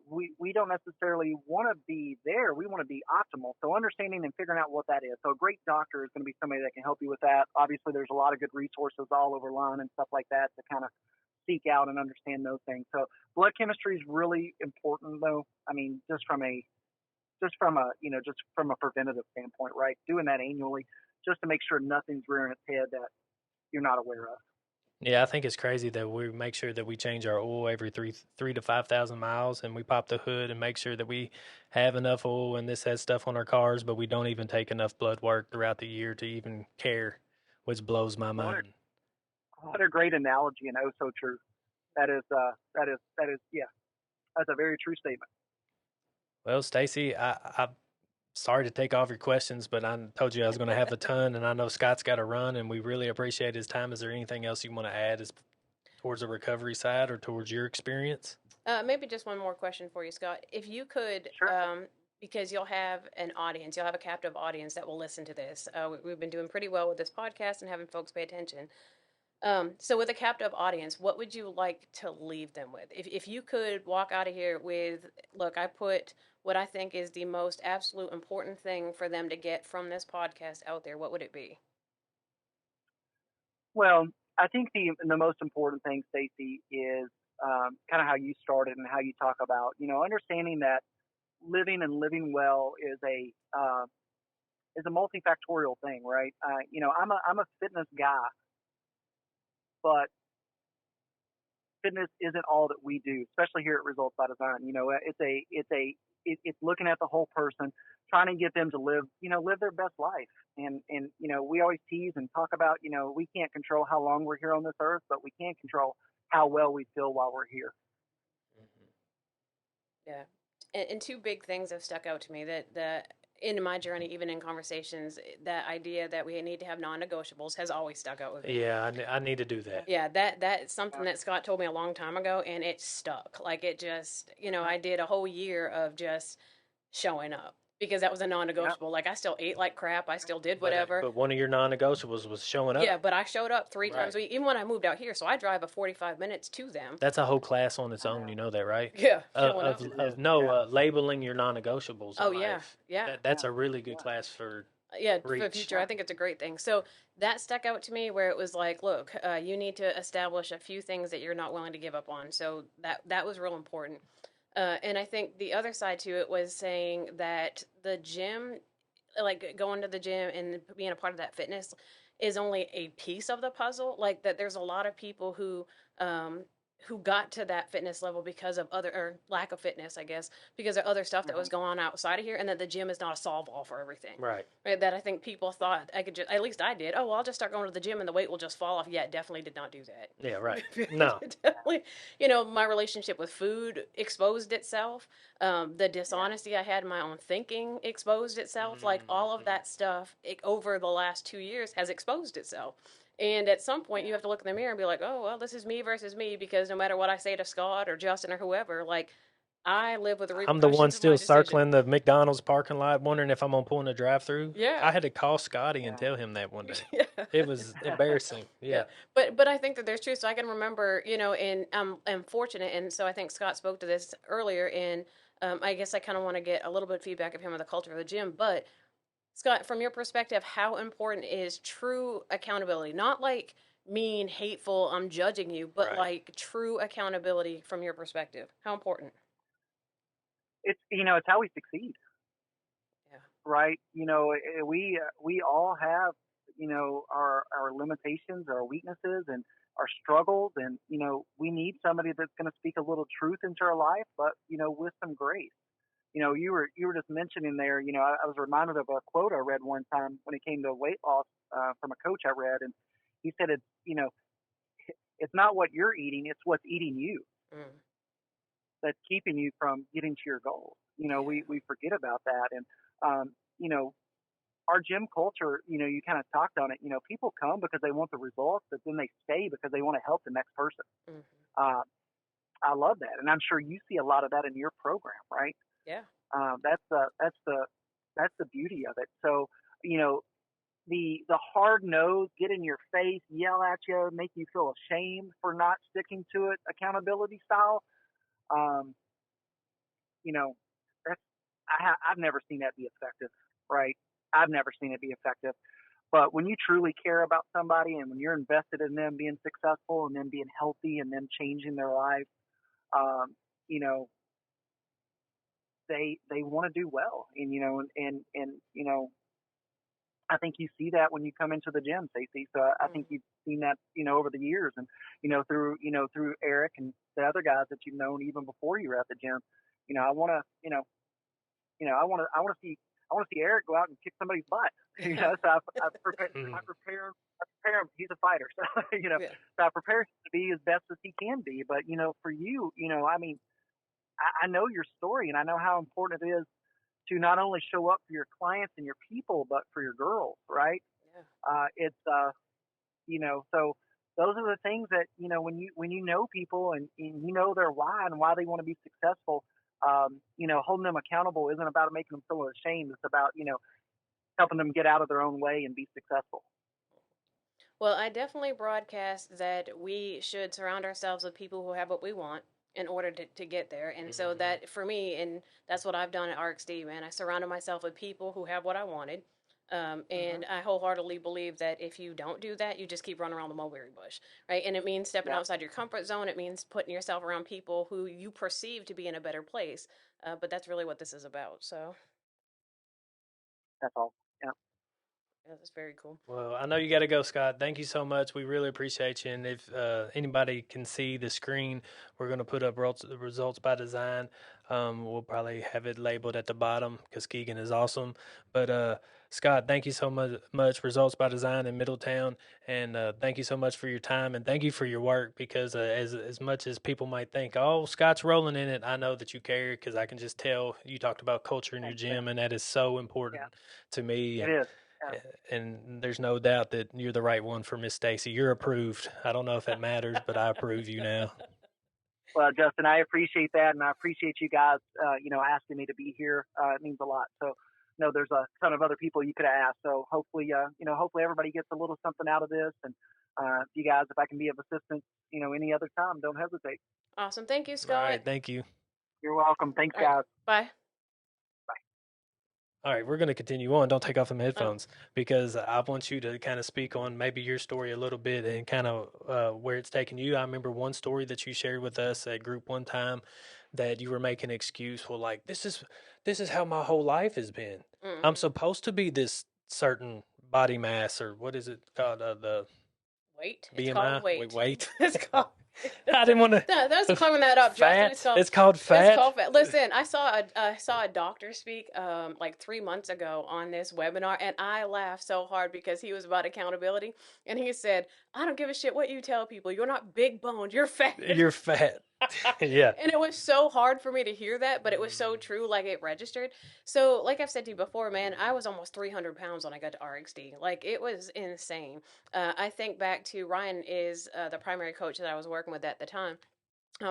we don't necessarily want to be there. We want to be optimal. So understanding and figuring out what that is. So a great doctor is going to be somebody that can help you with that. Obviously, there's a lot of good resources all over line and stuff like that to kind of seek out and understand those things. So blood chemistry is really important, though. I mean, just from a preventative standpoint, right? Doing that annually just to make sure nothing's rearing its head that you're not aware of. Yeah, I think it's crazy that we make sure that we change our oil every three to 5,000 miles, and we pop the hood and make sure that we have enough oil, and this has stuff on our cars, but we don't even take enough blood work throughout the year to even care, which blows my mind. What a great analogy, and oh so true. That is yeah, that's a very true statement. Well, Stacy, I'm sorry to take off your questions, but I told you I was going to have a ton, and I know Scott's got to run, and we really appreciate his time. Is there anything else you want to add towards the recovery side or towards your experience? Maybe just one more question for you, Scott. If you could, Sure. because you'll have an audience, you'll have a captive audience that will listen to this. We've been doing pretty well with this podcast and having folks pay attention. So with a captive audience, what would you like to leave them with? If you could walk out of here with, look, I put what I think is the most absolute important thing for them to get from this podcast out there, what would it be? Well, I think the most important thing, Stacy, is kind of how you started and how you talk about, understanding that living and living well is a multifactorial thing, right? I'm a fitness guy, but fitness isn't all that we do, especially here at Results by Design. It's looking at the whole person, trying to get them to live their best life. And we always tease and talk about, we can't control how long we're here on this earth, but we can control how well we feel while we're here. Yeah. And two big things have stuck out to me that in my journey, even in conversations, that idea that we need to have non-negotiables has always stuck out with me. Yeah, I need to do that. Yeah, that's something that Scott told me a long time ago, and it stuck. Like, it just, I did a whole year of just showing up because that was a non-negotiable. Like, I still ate like crap. I still did whatever. But one of your non-negotiables was showing up. Yeah, but I showed up 3 times a week. Even when I moved out here, so I drive a 45 minutes to them. That's a whole class on its own. You know that, right? Yeah. Labeling your non-negotiables. Oh, yeah. Yeah. That's a really good class for for the future. I think it's a great thing. So that stuck out to me where it was like, look, you need to establish a few things that you're not willing to give up on. So that was real important. And I think the other side to it was saying that the gym, like going to the gym and being a part of that fitness, is only a piece of the puzzle. Like, that there's a lot of people who who got to that fitness level because of other, or lack of fitness, I guess, because of other stuff that was going on outside of here, and that the gym is not a solve all for everything. Right. That I think people thought I could just, at least I did, oh, well, I'll just start going to the gym and the weight will just fall off. Yeah, it definitely did not do that. Yeah, right. No. Definitely, my relationship with food exposed itself. The dishonesty I had in my own thinking exposed itself. Like all of that stuff over the last 2 years has exposed itself. And at some point, you have to look in the mirror and be like, oh, well, this is me versus me, because no matter what I say to Scott or Justin or whoever, like, I live with the I'm the one repercussions of still my decision. circling the McDonald's parking lot, wondering if I'm gonna pull in a drive-through. Yeah. I had to call Scotty and tell him that one day. Yeah. It was embarrassing. Yeah. But I think that there's truth. So I can remember, and I'm fortunate, and so I think Scott spoke to this earlier. And I guess I kind of want to get a little bit of feedback of him on the culture of the gym. But Scott, from your perspective, how important is true accountability? Not like mean, hateful, I'm judging you, but Right. like true accountability from your perspective. How important? It's it's how we succeed. Yeah. Right. We all have our limitations, our weaknesses, and our struggles, and we need somebody that's going to speak a little truth into our life, but with some grace. You were just mentioning there. I was reminded of a quote I read one time when it came to weight loss from a coach I read, and he said it's not what you're eating, it's what's eating you that's keeping you from getting to your goals. We forget about that, and our gym culture. You kind of talked on it. People come because they want the results, but then they stay because they want to help the next person. I love that, and I'm sure you see a lot of that in your program, right? Yeah. That's the beauty of it. So the hard nose, get in your face, yell at you, make you feel ashamed for not sticking to it, accountability style. That's I've never seen that be effective, right? I've never seen it be effective. But when you truly care about somebody, and when you're invested in them being successful and them being healthy and them changing their life, you know, they want to do well, and I think you see that when you come into the gym, Stacy. So I think you've seen that over the years, and through Eric and the other guys that you've known even before you were at the gym. I want to see Eric go out and kick somebody's butt. So I prepare him. He's a fighter, so so I prepare him to be as best as he can be. But for you, I know your story, and I know how important it is to not only show up for your clients and your people, but for your girls, right? Yeah. So those are the things that, when you know people and you know their why and why they want to be successful, holding them accountable isn't about making them feel ashamed. It's about, helping them get out of their own way and be successful. Well, I definitely broadcast that we should surround ourselves with people who have what we want in order to get there. And so that for me, and that's what I've done at RxD, man, I surrounded myself with people who have what I wanted. And I wholeheartedly believe that if you don't do that, you just keep running around the mulberry bush, right? And it means stepping outside your comfort zone. It means putting yourself around people who you perceive to be in a better place. But that's really what this is about. So that's all. Yeah. Yeah, that's very cool. Well, I know you got to go, Scott. Thank you so much. We really appreciate you. And if anybody can see the screen, we're going to put up results by design. We'll probably have it labeled at the bottom because Keegan is awesome. But Scott, thank you so much. Results by Design in Middletown, and thank you so much for your time, and thank you for your work. Because as much as people might think, oh, Scott's rolling in it, I know that you care, because I can just tell you talked about culture in your gym, and that is so important to me. It is. And there's no doubt that you're the right one for Miss Stacy. You're approved. I don't know if that matters, but I approve you now. Well, Justin, I appreciate that, and I appreciate you guys, asking me to be here. It means a lot. So, there's a ton of other people you could have asked. So hopefully, hopefully everybody gets a little something out of this. And you guys, if I can be of assistance, any other time, don't hesitate. Awesome. Thank you, Scott. All right. Thank you. You're welcome. Thanks, guys. Bye. All right, we're going to continue on. Don't take off them headphones because I want you to kind of speak on maybe your story a little bit and kind of where it's taken you. I remember one story that you shared with us at group one time that you were making an excuse. Well, like, this is how my whole life has been. Mm-hmm. I'm supposed to be this certain body mass, or what is it called? The weight. BMI? It's called weight. Weight. It's called I didn't want to. That's clearing that up, Fat. Justin. It's called fat. It's called fat. Listen, I saw a doctor speak like 3 months ago on this webinar, and I laughed so hard because he was about accountability, and he said, "I don't give a shit what you tell people. You're not big boned. You're fat. You're fat." Yeah. And it was so hard for me to hear that, but it was so true. Like it registered. So, like I've said to you before, man, I was almost 300 pounds when I got to RxD. Like it was insane. I think back to Ryan is the primary coach that I was working with at the time.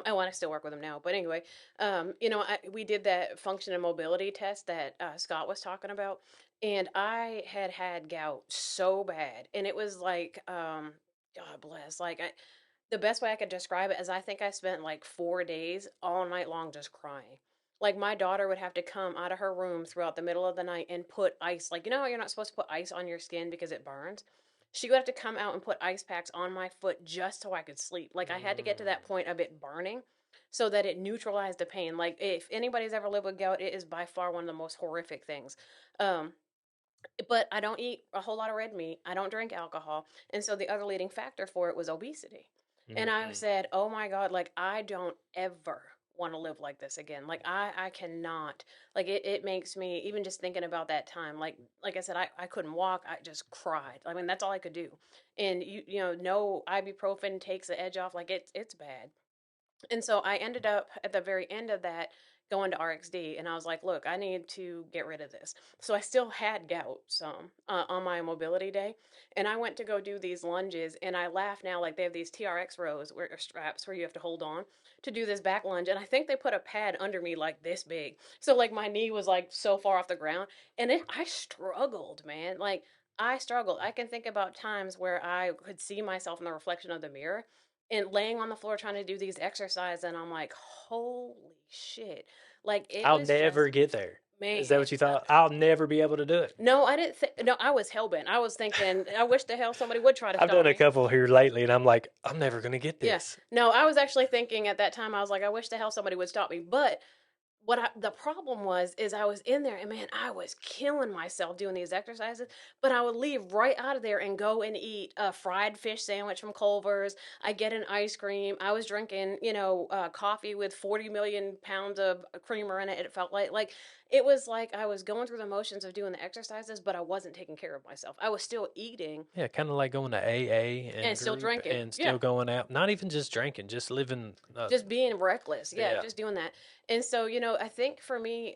I want to still work with him now, but anyway, we did that function and mobility test that Scott was talking about, and I had gout so bad, and it was like, God bless, the best way I could describe it is I think I spent like 4 days all night long just crying. Like my daughter would have to come out of her room throughout the middle of the night and put ice, like, you know how you're not supposed to put ice on your skin because it burns? She would have to come out and put ice packs on my foot just so I could sleep. Like I had to get to that point of it burning so that it neutralized the pain. Like if anybody's ever lived with gout, it is by far one of the most horrific things. Um, but I don't eat a whole lot of red meat. I don't drink alcohol. And so the other leading factor for it was obesity. And I said, oh my God, like I don't ever want to live like this again. Like I cannot, like it makes me, even just thinking about that time, like I said, I couldn't walk. I just cried. I mean, that's all I could do. And no ibuprofen takes the edge off. Like it's bad. And so I ended up at the very end of that going to RxD, and I was like, look, I need to get rid of this. So I still had gout some on my mobility day, and I went to go do these lunges, and I laugh now, like they have these TRX rows or straps where you have to hold on to do this back lunge, and I think they put a pad under me like this big. So like my knee was like so far off the ground, and I struggled, man. Like I struggled. I can think about times where I could see myself in the reflection of the mirror and laying on the floor trying to do these exercises, and I'm like, holy shit. Like it I'll was never just, get there. man. Is that what you thought? I'll never be able to do it. No, I didn't think, no, I was hellbent. I was thinking, I wish the hell somebody would try to I've stop done a me. couple here lately, and I'm like, I'm never going to get Yeah. this. No, I was actually thinking at that time, I was like, I wish the hell somebody would stop me. But the problem is I was in there and man, I was killing myself doing these exercises, but I would leave right out of there and go and eat a fried fish sandwich from Culver's. I get an ice cream. I was drinking, coffee with 40 million pounds of creamer in it. It felt like it was like I was going through the motions of doing the exercises, but I wasn't taking care of myself. I was still eating. Yeah, kind of like going to AA and still drinking and still going out. Not even just drinking, just living. Just being reckless. Yeah, Yeah. just doing that. And so, I think for me,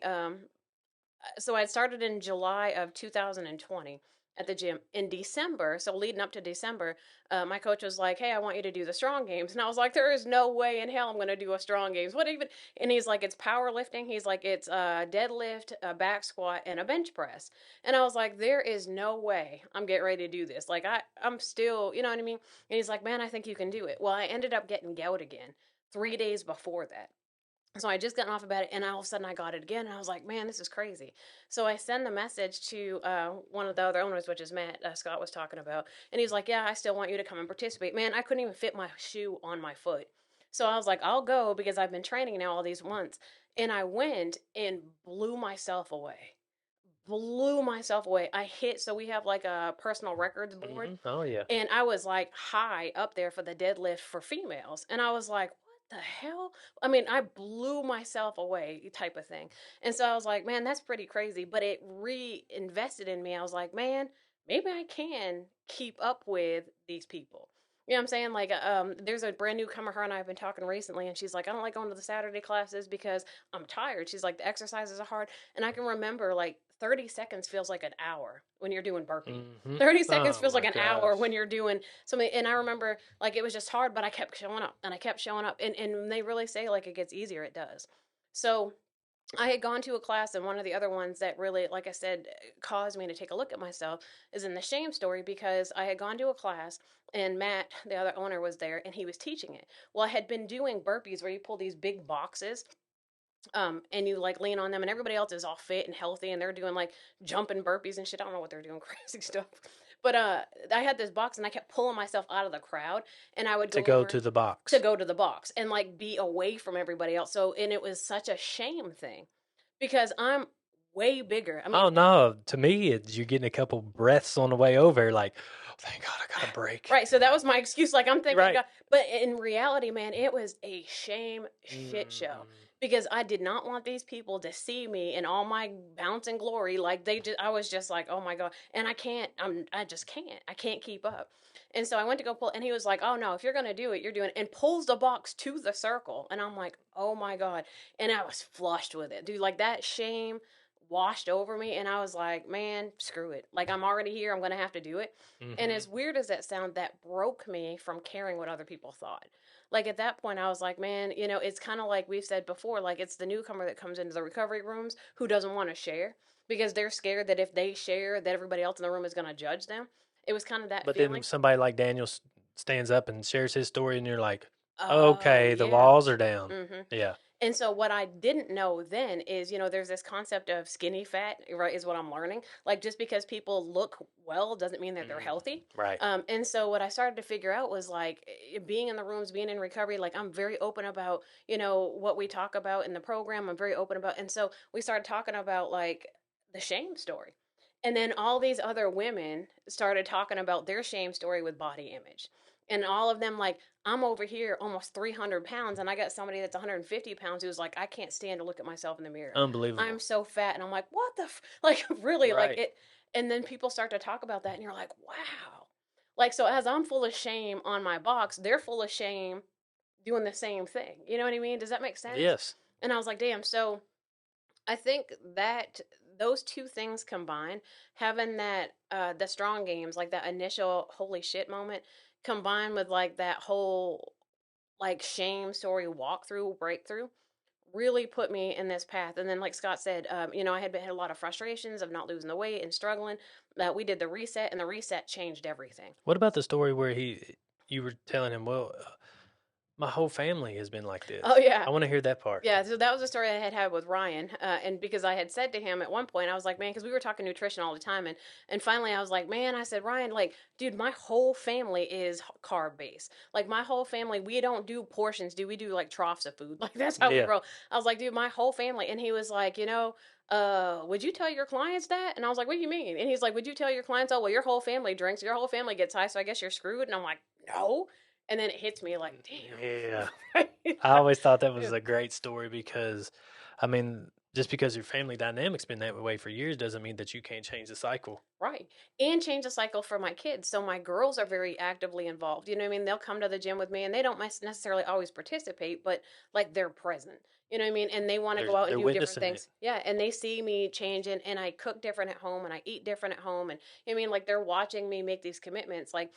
so I started in July of 2020 at the gym. In December, so leading up to December, my coach was like, hey, I want you to do the strong games. And I was like, there is no way in hell I'm going to do a strong games. What even? And he's like, it's powerlifting. He's like, it's a deadlift, a back squat, and a bench press. And I was like, there is no way I'm getting ready to do this. Like I'm still, you know what I mean? And he's like, man, I think you can do it. Well, I ended up getting gout again 3 days before that. So I just gotten off about it, and all of a sudden I got it again, and I was like, man, this is crazy. So I send the message to one of the other owners, which is Matt, Scott was talking about, and he's like, yeah, I still want you to come and participate. Man, I couldn't even fit my shoe on my foot. So I was like, I'll go because I've been training now all these months. And I went and blew myself away. So we have like a personal records board. Mm-hmm. Oh, yeah. And I was like high up there for the deadlift for females. And I was like, the hell? I mean, I blew myself away type of thing. And so I was like, man, that's pretty crazy. But it reinvested in me. I was like, man, maybe I can keep up with these people. You know what I'm saying? Like, there's a brand newcomer, her and I have been talking recently, and she's like, I don't like going to the Saturday classes because I'm tired. She's like, the exercises are hard. And I can remember, like, 30 seconds feels like an hour when you're doing burpee. Mm-hmm. 30 seconds feels like an hour when you're doing something. And I remember, like, it was just hard, but I kept showing up, and I kept showing up. And they really say, like, it gets easier. It does. So I had gone to a class, and one of the other ones that really, like I said, caused me to take a look at myself is in the shame story, because I had gone to a class and Matt, the other owner, was there and he was teaching it. Well, I had been doing burpees where you pull these big boxes and you like lean on them, and everybody else is all fit and healthy and they're doing like jumping burpees and shit. I don't know what they're doing, crazy stuff. But I had this box and I kept pulling myself out of the crowd, and I would go to the box and like be away from everybody else. So, and it was such a shame thing because I'm way bigger. I mean, Oh no, to me, you're getting a couple breaths on the way over, like, oh, thank God I got a break. right. So that was my excuse. Like I'm thinking, Right. God, but in reality, man, it was a shame shit show because I did not want these people to see me in all my bounce and glory. Like I was just like, oh my God, and I just can't. I can't keep up. And so I went to go pull, and he was like, "Oh no, if you're gonna do it, you're doing it," and pulls the box to the circle, and I'm like, "Oh my God," and I was flushed with it, dude. Like that shame washed over me, and I was like, "Man, screw it. Like I'm already here. I'm gonna have to do it." And as weird as that sound, that broke me from caring what other people thought. Like at that point, I was like, man, it's kind of like we've said before, like it's the newcomer that comes into the recovery rooms who doesn't want to share because they're scared that if they share, that everybody else in the room is going to judge them. It was kind of that But feeling. then somebody like Daniel stands up and shares his story, and you're like, Oh, okay, the yeah. walls are down. Mm-hmm. Yeah. And so what I didn't know then is, there's this concept of skinny fat, right, is what I'm learning. Like just because people look well doesn't mean that they're healthy. Right. And so what I started to figure out was like being in the rooms, being in recovery, like I'm very open about, what we talk about in the program. I'm very open about. And so we started talking about like the shame story. And then all these other women started talking about their shame story with body image. And all of them, like, I'm over here almost 300 pounds, and I got somebody that's 150 pounds who's like, I can't stand to look at myself in the mirror. Unbelievable. I'm so fat. And I'm like, what the like, really? Right. Like, it. And then people start to talk about that, and you're like, wow. Like, so as I'm full of shame on my box, they're full of shame doing the same thing. You know what I mean? Does that make sense? Yes. And I was like, damn. So I think that those two things combined, having that the strong games, like that initial holy shit moment, combined with like that whole like shame story walkthrough breakthrough, really put me in this path. And then, like Scott said, I had a lot of frustrations of not losing the weight and struggling. We did the reset, and the reset changed everything. What about the story where you were telling him, well, my whole family has been like this. Oh, yeah. I want to hear that part. Yeah, so that was a story I had with Ryan, and because I had said to him at one point, I was like, man, because we were talking nutrition all the time, and finally I was like, man, I said, Ryan, like, dude, my whole family is carb based. Like my whole family, we don't do portions, we do like troughs of food. Like that's how we roll. I was like, dude, my whole family, and he was like, would you tell your clients that? And I was like, what do you mean? And he's like, would you tell your clients, oh, well, your whole family drinks, your whole family gets high, so I guess you're screwed. And I'm like, no. And then it hits me like, damn. Yeah. I always thought that was a great story because, I mean, just because your family dynamic's been that way for years doesn't mean that you can't change the cycle. Right. And change the cycle for my kids. So my girls are very actively involved. You know what I mean? They'll come to the gym with me and they don't necessarily always participate, but like they're present. You know what I mean? And they want to go out and do different things. Yeah. And they see me changing, and I cook different at home and I eat different at home. And I mean, like they're watching me make these commitments. Like,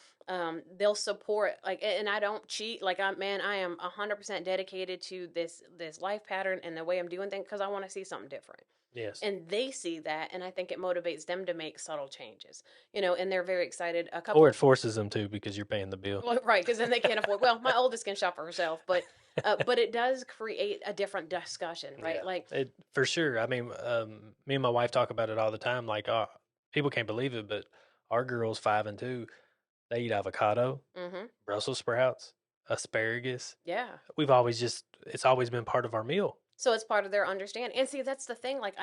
they'll support, like, and I don't cheat. Like I am 100% dedicated to this life pattern and the way I'm doing things because I want to see something different. Yes. And they see that, and I think it motivates them to make subtle changes, and they're very excited. Or it forces them to because you're paying the bill. Well, right, because then they can't afford. Well, my oldest can shop for herself, but it does create a different discussion, right? Yeah, like for sure. I mean, me and my wife talk about it all the time. Like, people can't believe it, but our girls 5 and 2, they eat avocado, Brussels sprouts, asparagus. Yeah, it's always been part of our meal. So it's part of their understanding. And see, that's the thing. Like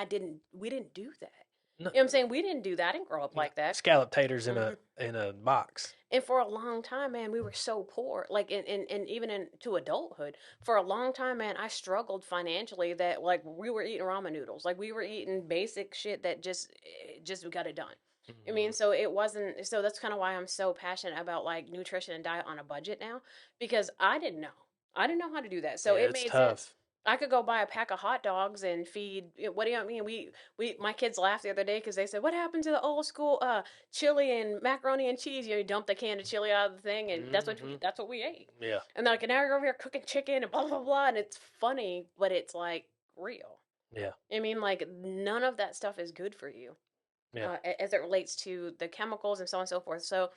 we didn't do that. No. You know what I'm saying? We didn't do that. I didn't grow up like that. Scallop taters in a box. And for a long time, man, we were so poor. Like, and even into adulthood, for a long time, man, I struggled financially. That like we were eating ramen noodles, like we were eating basic shit that just we got it done. I mean, so it wasn't. So that's kind of why I'm so passionate about like nutrition and diet on a budget now, because I didn't know how to do that. So it made sense. I could go buy a pack of hot dogs and feed. What do you mean? My kids laughed the other day because they said, "What happened to the old school chili and macaroni and cheese? You dump the can of chili out of the thing, and that's what we ate." Yeah. And they're like, "Now you're over here cooking chicken and blah blah blah," and it's funny, but it's like real. Yeah. I mean, like none of that stuff is good for you. Yeah. As it relates to the chemicals and so on and so forth. So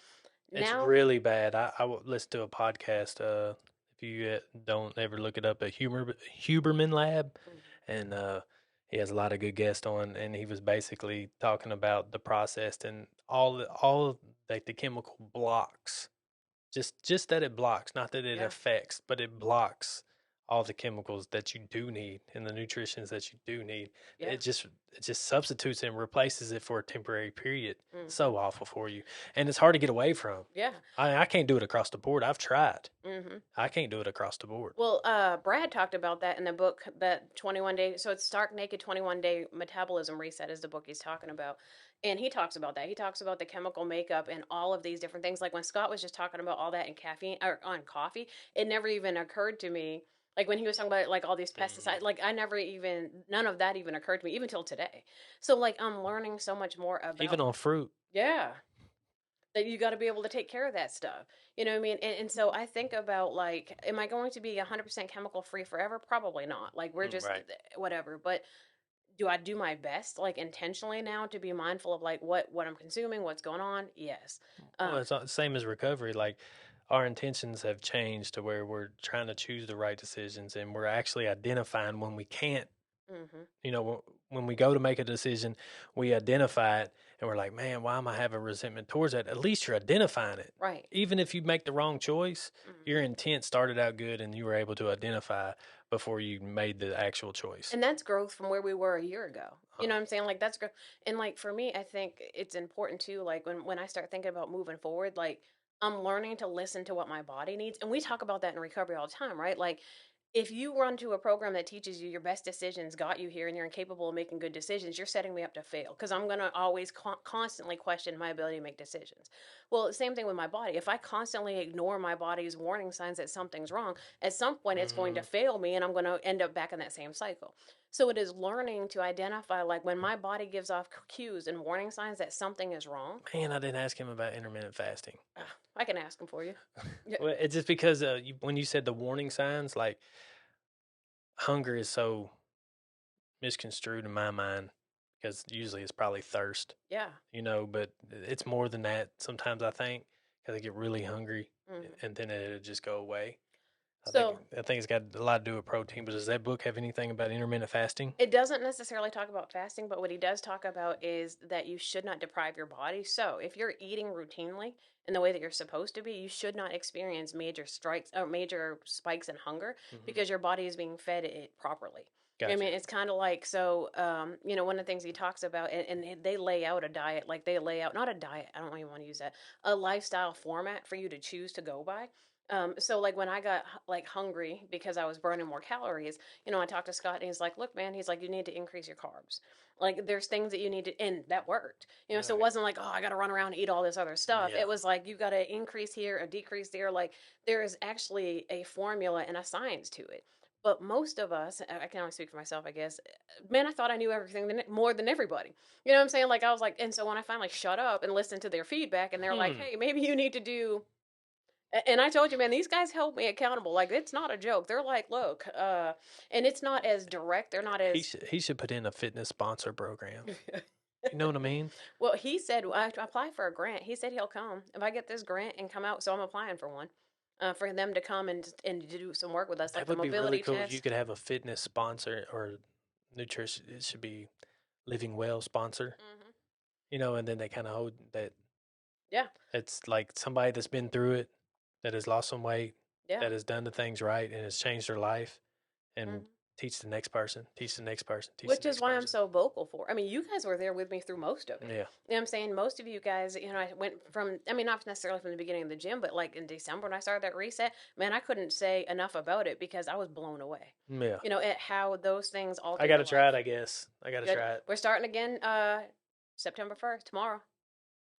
now it's really bad. I listened to a podcast. If you don't ever look it up, at Huberman Lab, and he has a lot of good guests on, and he was basically talking about the processed and all like the chemical blocks, just that it blocks, not that it affects, but it blocks all the chemicals that you do need and the nutritions that you do need. Yeah. It just substitutes and replaces it for a temporary period. So awful for you, and it's hard to get away from. Yeah. I can't do it across the board. I've tried. Mm-hmm. I can't do it across the board. Well, Brad talked about that in the book, that 21 day. So it's Stark Naked 21 Day Metabolism Reset is the book he's talking about. And he talks about that. He talks about the chemical makeup and all of these different things. Like when Scott was just talking about all that in caffeine or on coffee, it never even occurred to me. Like when he was talking about like all these pesticides, like none of that even occurred to me even till today. So like I'm learning so much more about Even on fruit. Yeah. That you got to be able to take care of that stuff. You know what I mean? And so I think about like, am I going to be 100% chemical free forever? Probably not. Like we're just whatever. But do I do my best, like intentionally now, to be mindful of like what I'm consuming, what's going on? Yes. Well, it's the same as recovery. Like our intentions have changed to where we're trying to choose the right decisions, and we're actually identifying when we can't. You know, when we go to make a decision, we identify it, and we're like, man, why am I having resentment towards that? At least you're identifying it. Right. Even if you make the wrong choice, your intent started out good, and you were able to identify before you made the actual choice. And that's growth from where we were a year ago. You know what I'm saying? Like that's growth. And like for me, I think it's important too, like when I start thinking about moving forward, like I'm learning to listen to what my body needs. And we talk about that in recovery all the time, right? Like if you run to a program that teaches you your best decisions got you here and you're incapable of making good decisions, you're setting me up to fail because I'm going to always constantly question my ability to make decisions. Well, the same thing with my body. If I constantly ignore my body's warning signs that something's wrong, at some point it's going to fail me and I'm going to end up back in that same cycle. So it is learning to identify, like when my body gives off cues and warning signs that something is wrong. Man, I didn't ask him about intermittent fasting. I can ask him for you. Well, it's just because when you said the warning signs, like hunger is so misconstrued in my mind because usually it's probably thirst. Yeah. You know, but it's more than that sometimes, I think, because I get really hungry and then it'll just go away. I think it's got a lot to do with protein, but does that book have anything about intermittent fasting? It doesn't necessarily talk about fasting, but what he does talk about is that you should not deprive your body. So if you're eating routinely in the way that you're supposed to be, you should not experience major spikes in hunger because your body is being fed it properly. Gotcha. I mean, it's kind of like, so, you know, one of the things he talks about, and they lay out a diet, like they lay out, not a diet, I don't even want to use that, a lifestyle format for you to choose to go by. So like when I got like hungry because I was burning more calories, you know, I talked to Scott and he's like, look, man, he's like, you need to increase your carbs. Like there's things that you need to, and that worked, you know, so it wasn't like, oh, I got to run around and eat all this other stuff. It was like, you got to increase here, a decrease there. Like there is actually a formula and a science to it. But most of us, I can only speak for myself, I guess, man, I thought I knew everything more than everybody. You know what I'm saying? Like I was like, and so when I finally shut up and listened to their feedback and they're like, hey, maybe you need to do. And I told you, man, these guys held me accountable. Like, it's not a joke. They're like, look, and it's not as direct. They're not as... He should put in a fitness sponsor program. You know what I mean? Well, he said, I have to apply for a grant. He said he'll come. If I get this grant and come out, so I'm applying for one, for them to come and do some work with us, like the mobility test. That would be really cool test. if you could have a fitness sponsor or nutrition. It should be Living Well sponsor. You know, and then they kind of hold that. Yeah. It's like somebody that's been through it, that has lost some weight, that has done the things right and has changed their life, and teach the next person, teach the next person, teach Which the next is why person. I'm so vocal for. I mean, you guys were there with me through most of it. Yeah. You know what I'm saying? Most of you guys, you know, I went from, I mean, not necessarily from the beginning of the gym, but like in December when I started that reset, man, I couldn't say enough about it because I was blown away. Yeah. You know, at how those things all I got to try it, I guess. I got to try it. We're starting again September 1st, tomorrow.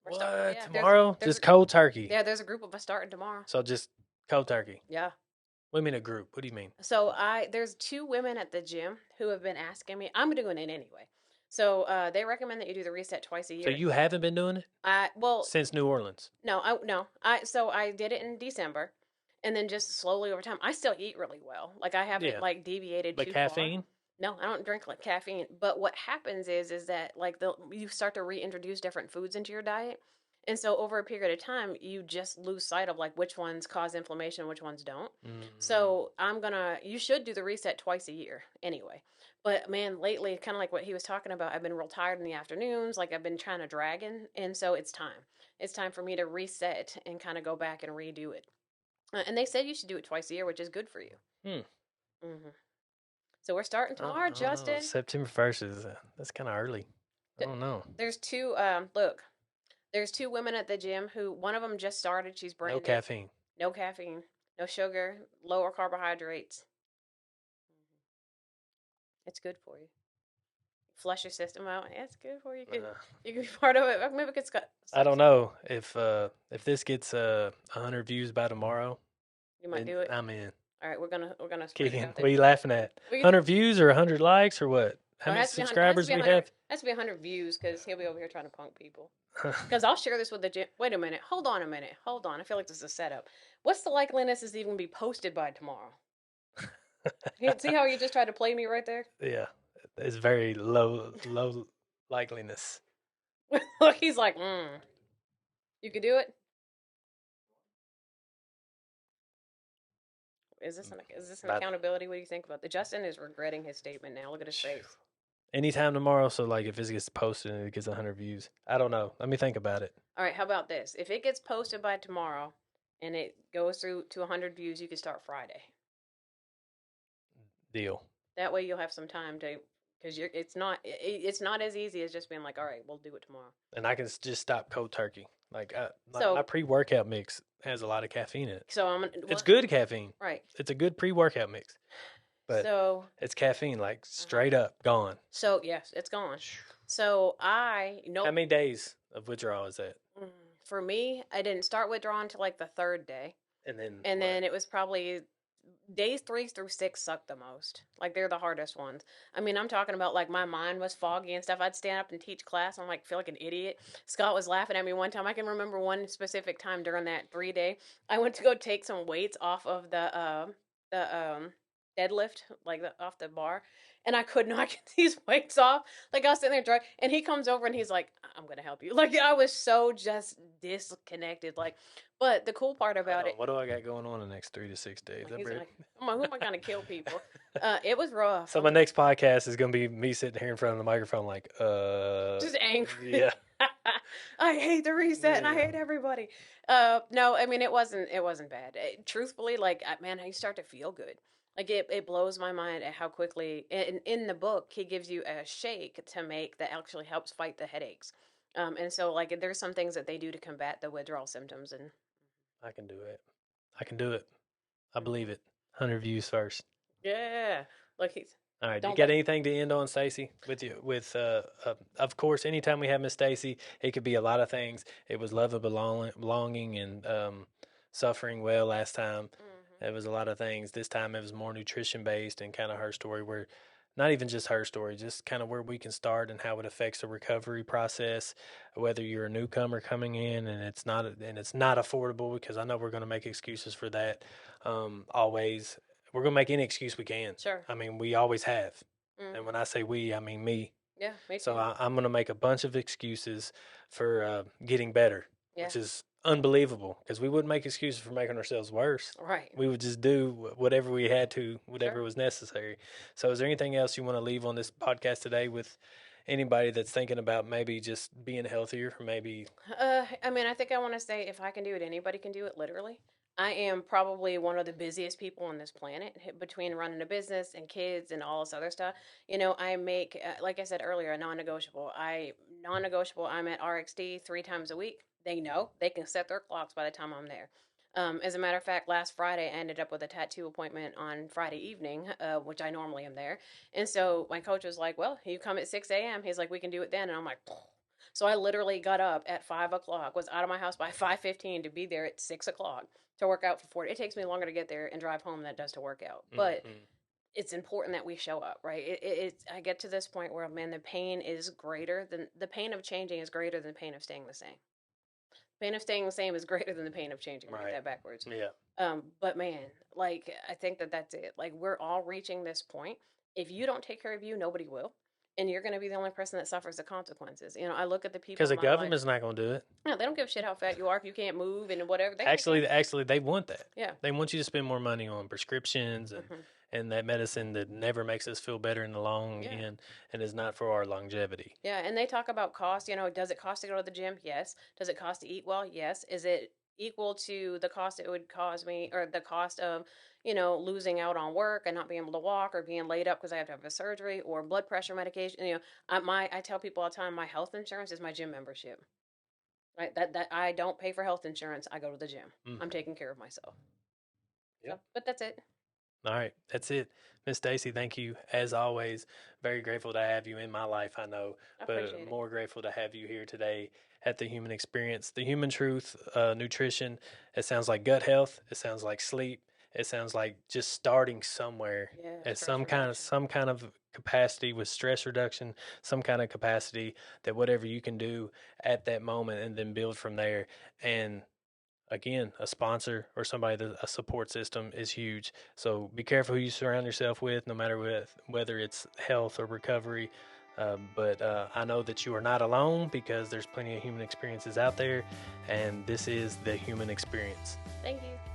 What? Tomorrow? Just cold turkey? Yeah, there's a group of us starting tomorrow. So just cold turkey? Yeah. What do you mean a group? What do you mean? So there's 2 women at the gym who have been asking me. I'm doing it anyway. So they recommend that you do the reset twice a year. So you haven't been doing it? Since New Orleans? No. So I did it in December, and then just slowly over time. I still eat really well. Like I haven't like deviated too far. But caffeine? No, I don't drink like caffeine. But what happens is that like you start to reintroduce different foods into your diet. And so over a period of time, you just lose sight of like which ones cause inflammation, which ones don't. So you should do the reset twice a year anyway. But man, lately, kind of like what he was talking about, I've been real tired in the afternoons. Like I've been trying to drag in. And so it's time. It's time for me to reset and kind of go back and redo it. And they said you should do it twice a year, which is good for you. Mm-hmm. So we're starting tomorrow, Justin. September 1st is that's kind of early. I don't know. There's two. There's two women at the gym who one of them just started. She's brand No new. caffeine. No caffeine. No sugar. Lower carbohydrates. It's good for you. Flush your system out. Yeah, it's good for you. You can be part of it. Maybe we could. I don't know if this gets 100 views by tomorrow. You might do it. I'm in. All right, we're gonna spread it out there. What are you laughing at? 100 views or 100 likes or what? How many subscribers we have? Has to be 100 views because he'll be over here trying to punk people. Because I'll share this with the gym. Wait a minute. Hold on a minute. Hold on. I feel like this is a setup. What's the likeliness this even be posted by tomorrow? See how you just tried to play me right there? Yeah, it's very low likeliness. Look, he's like, you could do it. Is this an accountability? What do you think about that? Justin is regretting his statement now. Look at his face. Anytime tomorrow, so like if it gets posted and it gets 100 views. I don't know. Let me think about it. All right, how about this? If it gets posted by tomorrow and it goes through to 100 views, you can start Friday. Deal. That way you'll have some time to, because it's not as easy as just being like, all right, we'll do it tomorrow. And I can just stop cold turkey. Like my pre-workout mix has a lot of caffeine in it. So it's good caffeine. Right. It's a good pre-workout mix. But it's caffeine, like straight up gone. So yes, it's gone. So I know. How many days of withdrawal is that? For me, I didn't start withdrawing until like the third day. And then it was probably days 3 through 6 suck the most. Like they're the hardest ones. I mean, I'm talking about like my mind was foggy and stuff. I'd stand up and teach class. I'm like, feel like an idiot. Scott was laughing at me one time. I can remember one specific time during that 3-day. I went to go take some weights off of the deadlift, like off the bar, and I could not get these weights off. Like I was sitting there dry, and he comes over and he's like, I'm gonna help you. Like I was so just disconnected. Like, but the cool part about it, what do I got going on the next 3 to 6 days? Like, who am I gonna kill people? It was rough. So my next podcast is gonna be me sitting here in front of the microphone like just angry. Yeah. I hate the reset and I hate everybody. No, I mean it wasn't bad. Truthfully, like man, you start to feel good. Like it blows my mind at how quickly in the book he gives you a shake to make that actually helps fight the headaches. And so like there's some things that they do to combat the withdrawal symptoms, and I can do it. I believe it. 100 views first. Yeah. Look, he's all right. You got anything to end on, Stacy? Of course, anytime we have Miss Stacy, it could be a lot of things. It was love and belonging and suffering well last time. It was a lot of things. This time it was more nutrition based and kind of her story, where not even just her story, just kind of where we can start and how it affects the recovery process, whether you're a newcomer coming in and it's not affordable, because I know we're going to make excuses for that. Always. We're going to make any excuse we can. Sure. I mean, we always have. And when I say we, I mean me. Yeah, me too. So I'm going to make a bunch of excuses for getting better, which is unbelievable, because we wouldn't make excuses for making ourselves worse. Right. We would just do whatever we had to, whatever was necessary. So is there anything else you want to leave on this podcast today with anybody that's thinking about maybe just being healthier, or maybe? I mean, I think I want to say if I can do it, anybody can do it, literally. I am probably one of the busiest people on this planet, between running a business and kids and all this other stuff. You know, I make, like I said earlier, a non-negotiable. I'm at RxD 3 times a week. They know they can set their clocks by the time I'm there. As a matter of fact, last Friday, I ended up with a tattoo appointment on Friday evening, which I normally am there. And so my coach was like, well, you come at 6 a.m. He's like, we can do it then. And I'm like, pfft. So I literally got up at 5 o'clock, was out of my house by 5:15 to be there at 6 o'clock to work out for 40. It takes me longer to get there and drive home than it does to work out. But it's important that we show up, right? I get to this point where, man, the pain of changing is greater than the pain of staying the same. Pain of staying the same is greater than the pain of changing. Right. Get that backwards. Yeah. But man, like, I think that's it. Like, we're all reaching this point. If you don't take care of you, nobody will. And you're going to be the only person that suffers the consequences. You know, I look at the people. Because the government's not going to do it. No, they don't give a shit how fat you are if you can't move and whatever. Actually, they want that. Yeah. They want you to spend more money on prescriptions and that medicine that never makes us feel better in the long end and is not for our longevity. Yeah, and they talk about cost. You know, does it cost to go to the gym? Yes. Does it cost to eat well? Yes. Is it equal to the cost it would cause me, or the cost of, you know, losing out on work and not being able to walk, or being laid up because I have to have a surgery, or blood pressure medication. You know, I tell people all the time, my health insurance is my gym membership. Right? That I don't pay for health insurance. I go to the gym. I'm taking care of myself. Yep. So, but that's it. All right, that's it. Miss Stacy, thank you as always. Very grateful to have you in my life, I know, I but appreciate it. more grateful to have you here today at the Human Experience, the Human Truth, nutrition. It sounds like gut health. It sounds like sleep. It sounds like just starting somewhere Yeah, at stress reduction. some kind of capacity with stress reduction, some kind of capacity that whatever you can do at that moment, and then build from there. And again, a sponsor or somebody that a support system is huge. So be careful who you surround yourself with, no matter whether it's health or recovery. But I know that you are not alone, because there's plenty of human experiences out there, and this is the human experience. Thank you.